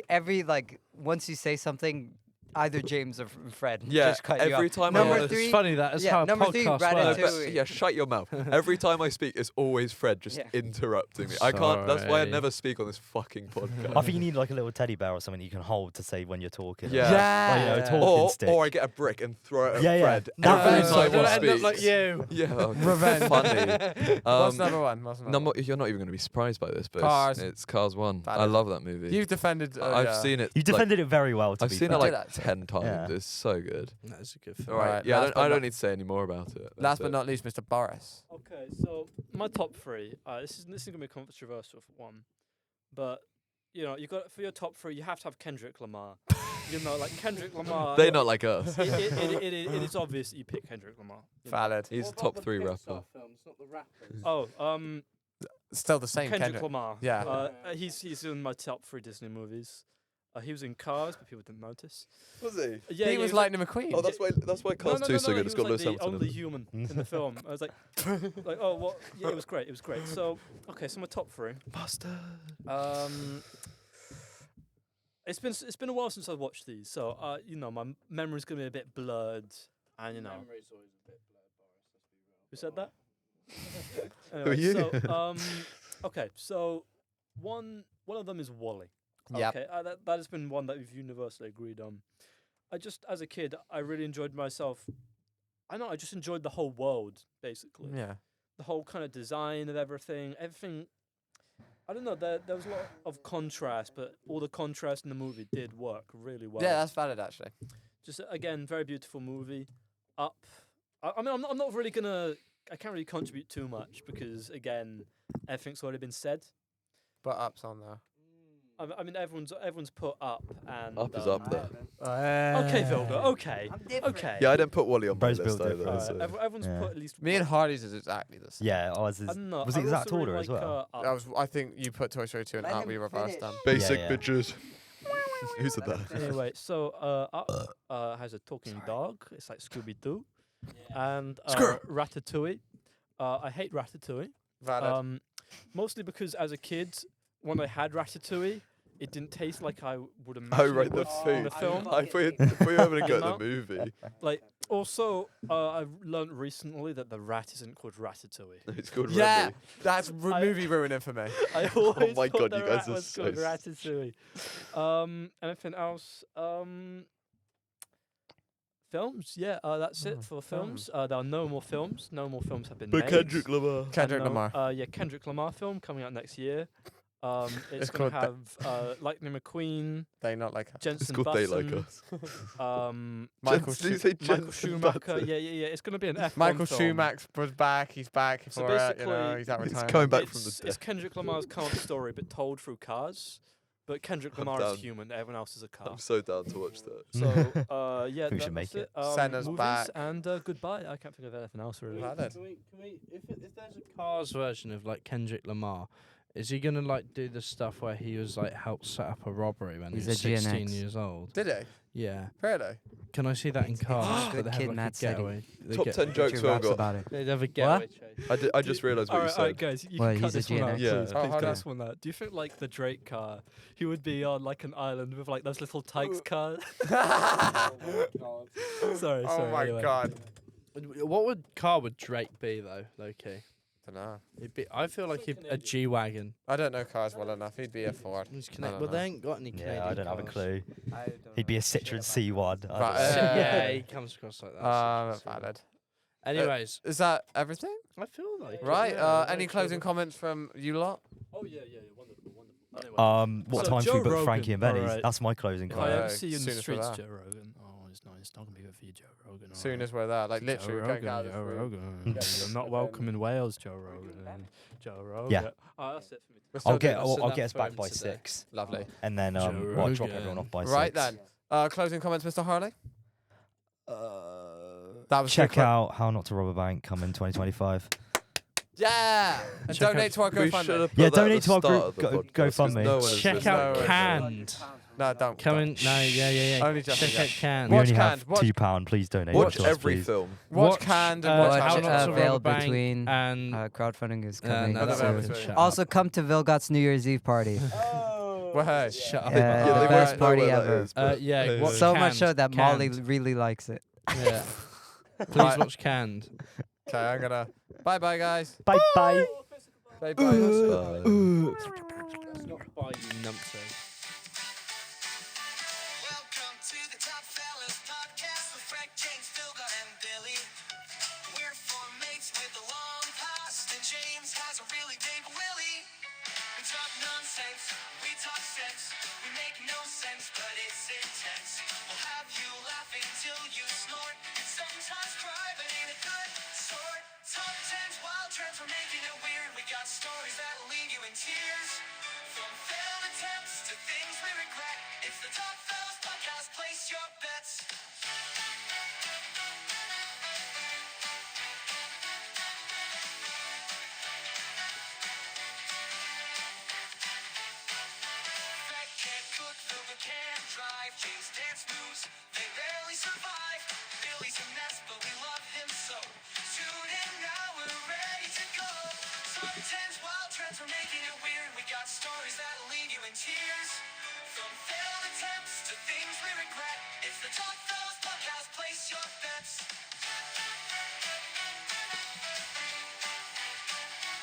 every like once you say something, either James or Fred. Yeah, just cut you every off. time Number I- three. it's funny that is how a number three, podcast No, works. Ratatouille. but, yeah, shut your mouth. Every time I speak, it's always Fred just Yeah. interrupting me. I can't. That's why I Sorry. never speak on this fucking podcast. I think you need like a little teddy bear or something you can hold to say when you're talking. Yeah. Like, you know, a talking or, stick. or I get a brick and throw it at Yeah, yeah. Fred. No, every Revenge. time Don't one end up speaks. like you. Yeah, Revenge. funny. What's number one? What's Number, you're not even going to be surprised by this, but Cars. it's Cars 1. I Valid. love that movie. You've defended. I've yeah. seen it. You like, defended it very well. To I've be seen fair. it like did actually. 10 times. Yeah. It's so good. That is a good film. All right. Yeah, last but I not- don't need to say any more about it. Last That's but it. not least, Mr. Boris. Okay, so my top three. This is gonna be a controversial one, but you know, you got for your top three, you have to have Kendrick Lamar. You know, like Kendrick Lamar. They're not like us. It is obvious that you pick Kendrick Lamar. you know. Valid. He's What about top the 3 Pixar rapper. films, not the rappers? Oh, Still the same. Kendrick Lamar. Yeah. He's in my top 3 Disney movies. He was in Cars, but people didn't notice. Was he? Yeah, he was Lightning McQueen. Oh, that's why Cars 2 is so no, good. he It's was got like Lewis the Hamilton in only it. human in the film. I was like, oh, what? Yeah, it was great. It was great. So, okay, so my top 3. Buster. It's been a while since I watched these, so you know, my memory's gonna be a bit blurred, and you know. Memory's always a bit blurred, Boris. Let's be real. Who said that? Who are you? So, okay, so one of them is Wally. Yep. Okay, that has been one that we've universally agreed on. I just, as a kid, I really enjoyed myself. I just enjoyed the whole world, basically. Yeah. The whole kind of design of everything. I don't know, there was a lot of contrast, but all the contrast in the movie did work really well. Yeah, that's valid actually. Just, again, very beautiful movie. Up. I mean, I'm not really I can't really contribute too much because, again, everything's already been said. But Up's on there. I mean, everyone's put Up and... Up is up there. Okay, Vilga, okay. Okay. Yeah, I didn't put Wally on my Bro's list built either. different. so- Everyone's Yeah. put at least Me and one. Hardy's is exactly the same. Yeah, ours is. I don't know. Was the I exact also really order as like, well? Up. I think you put Toy Story 2 and Let Up, him we reversed them. finish. Basic yeah. bitches. Who said that? Anyway, so Up has a talking dog. It's like Scooby-Doo. And Squirrel. Ratatouille. I hate Ratatouille. Valid. Mostly because as a kid, when I had Ratatouille, it didn't taste like I would imagine Oh, right, it the would in the food. film. I thought you were having a go No. at the movie. Like, also, I've learned recently that the rat isn't called Ratatouille. It's called Yeah, Remy. that's I- movie ruining for me. I always my thought God, the you guys rat are was so called Ratatouille. Anything else? Films? Yeah, that's it for films. There are no more films. No more films have been made. Lamar. Kendrick And Lamar. Yeah, Kendrick Lamar film coming out next year. It's It's going to called have Lightning McQueen, They not like her. It's Jensen called They Like Button, Us. Michael Did you Schu- say Michael Jensen Schumacher. Button? Yeah. It's going to be an F1 Michael film. Schumacher was back. He's back So for it. You know, basically, he's out He's retirement. coming back from the It's dead. Kendrick Lamar's current story, but told through cars. But Kendrick I'm Lamar down. is human. Everyone else is a car. I'm so down to watch that. So yeah, We should that's make it. Senna's movies back. and goodbye. I can't think of anything else really. Valid. Can we, if there's a Cars version of like Kendrick Lamar, is he gonna like do the stuff where he was like helped set up a robbery when He's he was a GNX. 16 years old? Did he? Yeah. Really? Can I see that in Cars? Good But they kid, have like Matt a said. getaway. They Top get- 10 jokes we all raps got. about it. They'd have a getaway chase. I just realised what you Alright, said. guys, you Well, can cut he's a this one out, GNX. Yeah. please. Oh, Please hold cut on. this one out. Do you think like the Drake car, he would be on like an island with like those little tykes cars? Sorry, Oh my anyway. god. What car would Drake be though, low-key? Dunno. He'd be. I feel like he'd a G-wagon. I don't know cars well enough. He'd be a Ford. He's I don't Well, they know. ain't got any Canadian Yeah, I don't have a cars. clue. He'd be a Citroen C1. I don't Right, know. Yeah, he comes across like that. so- Valid. Anyways, Is that everything? I feel like Right. yeah, Any like closing the- comments from you lot? Oh yeah, wonderful. Anyway. What So time should Joe we book Rogan, Frankie and Benny's? alright. That's my closing If I comment. ever see you in the soon as we're streets, there. Joe Rogan. Oh, it's not gonna be good for you, Joe Rogan. Soon as we're there, like literally, we're going out of this Joe room. Rogan. You're not welcome in Wales, Joe Rogan. Joe Rogan. Yeah. Oh, that's it for me. We're still I'll doing I'll get us for back him by today. 6, Lovely. and then Joe I'll drop Rogan. everyone off by 6. Right then. Closing comments, Mr. Harley. That was Check good. out How Not to Rob a Bank coming 2025. Yeah. And Check donate out- to our We should GoFundMe. have put Yeah, that at donate the to our start group of the Go- podcast 'cause GoFundMe. no one has Check listened. out No, Canned. No, don't. Come don't. in. No, yeah. Only just Check out Canned. We Watch only Canned, have watch- £2. Please donate Watch to us, every please. film. Watch Canned and watch Watch How Not to Veil Rob a Bank. Between. and Crowdfunding is no, coming that Veil was- Between. shut Also, up. come to Vilgot's New Year's Eve party. Well, hey. Shut up. Yeah, Yeah, the they best won't know party where that ever. is, but- Yeah, watch So much Canned, so that Molly Canned. really likes it. Yeah. Please Right. watch Canned. Okay, I'm gonna. Bye, guys. Bye bye. Bye. Not by you numpty. Welcome to the Top Fellas podcast with Frank, James, Philga, and Billy. We're four mates with a long past, and James has a really big willy. We talk nonsense, we talk sense, we make no sense, but it's intense. We'll have you laughing till you snort, and sometimes cry, but in a good sort. Top tens, wild trends, we're making it weird. We got stories that'll leave you in tears. From failed attempts to things we regret, it's the Top Fellas podcast. Place your bets. Fred can't cook, Philga can't drive. James dance moves, they barely survive. Billy's a mess, but we love him so. Tune in now, we're ready to go. Top tens, wild trends, we're making it weird. We got stories that'll leave you in tears. From failed attempts to things we regret, it's the Top Fellas podcast. Place your bets.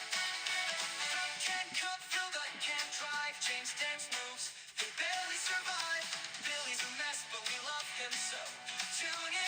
Fred can't cook, Philga can't drive. James dance moves, they barely survive. Billy's a mess, but we love him so. Tune in.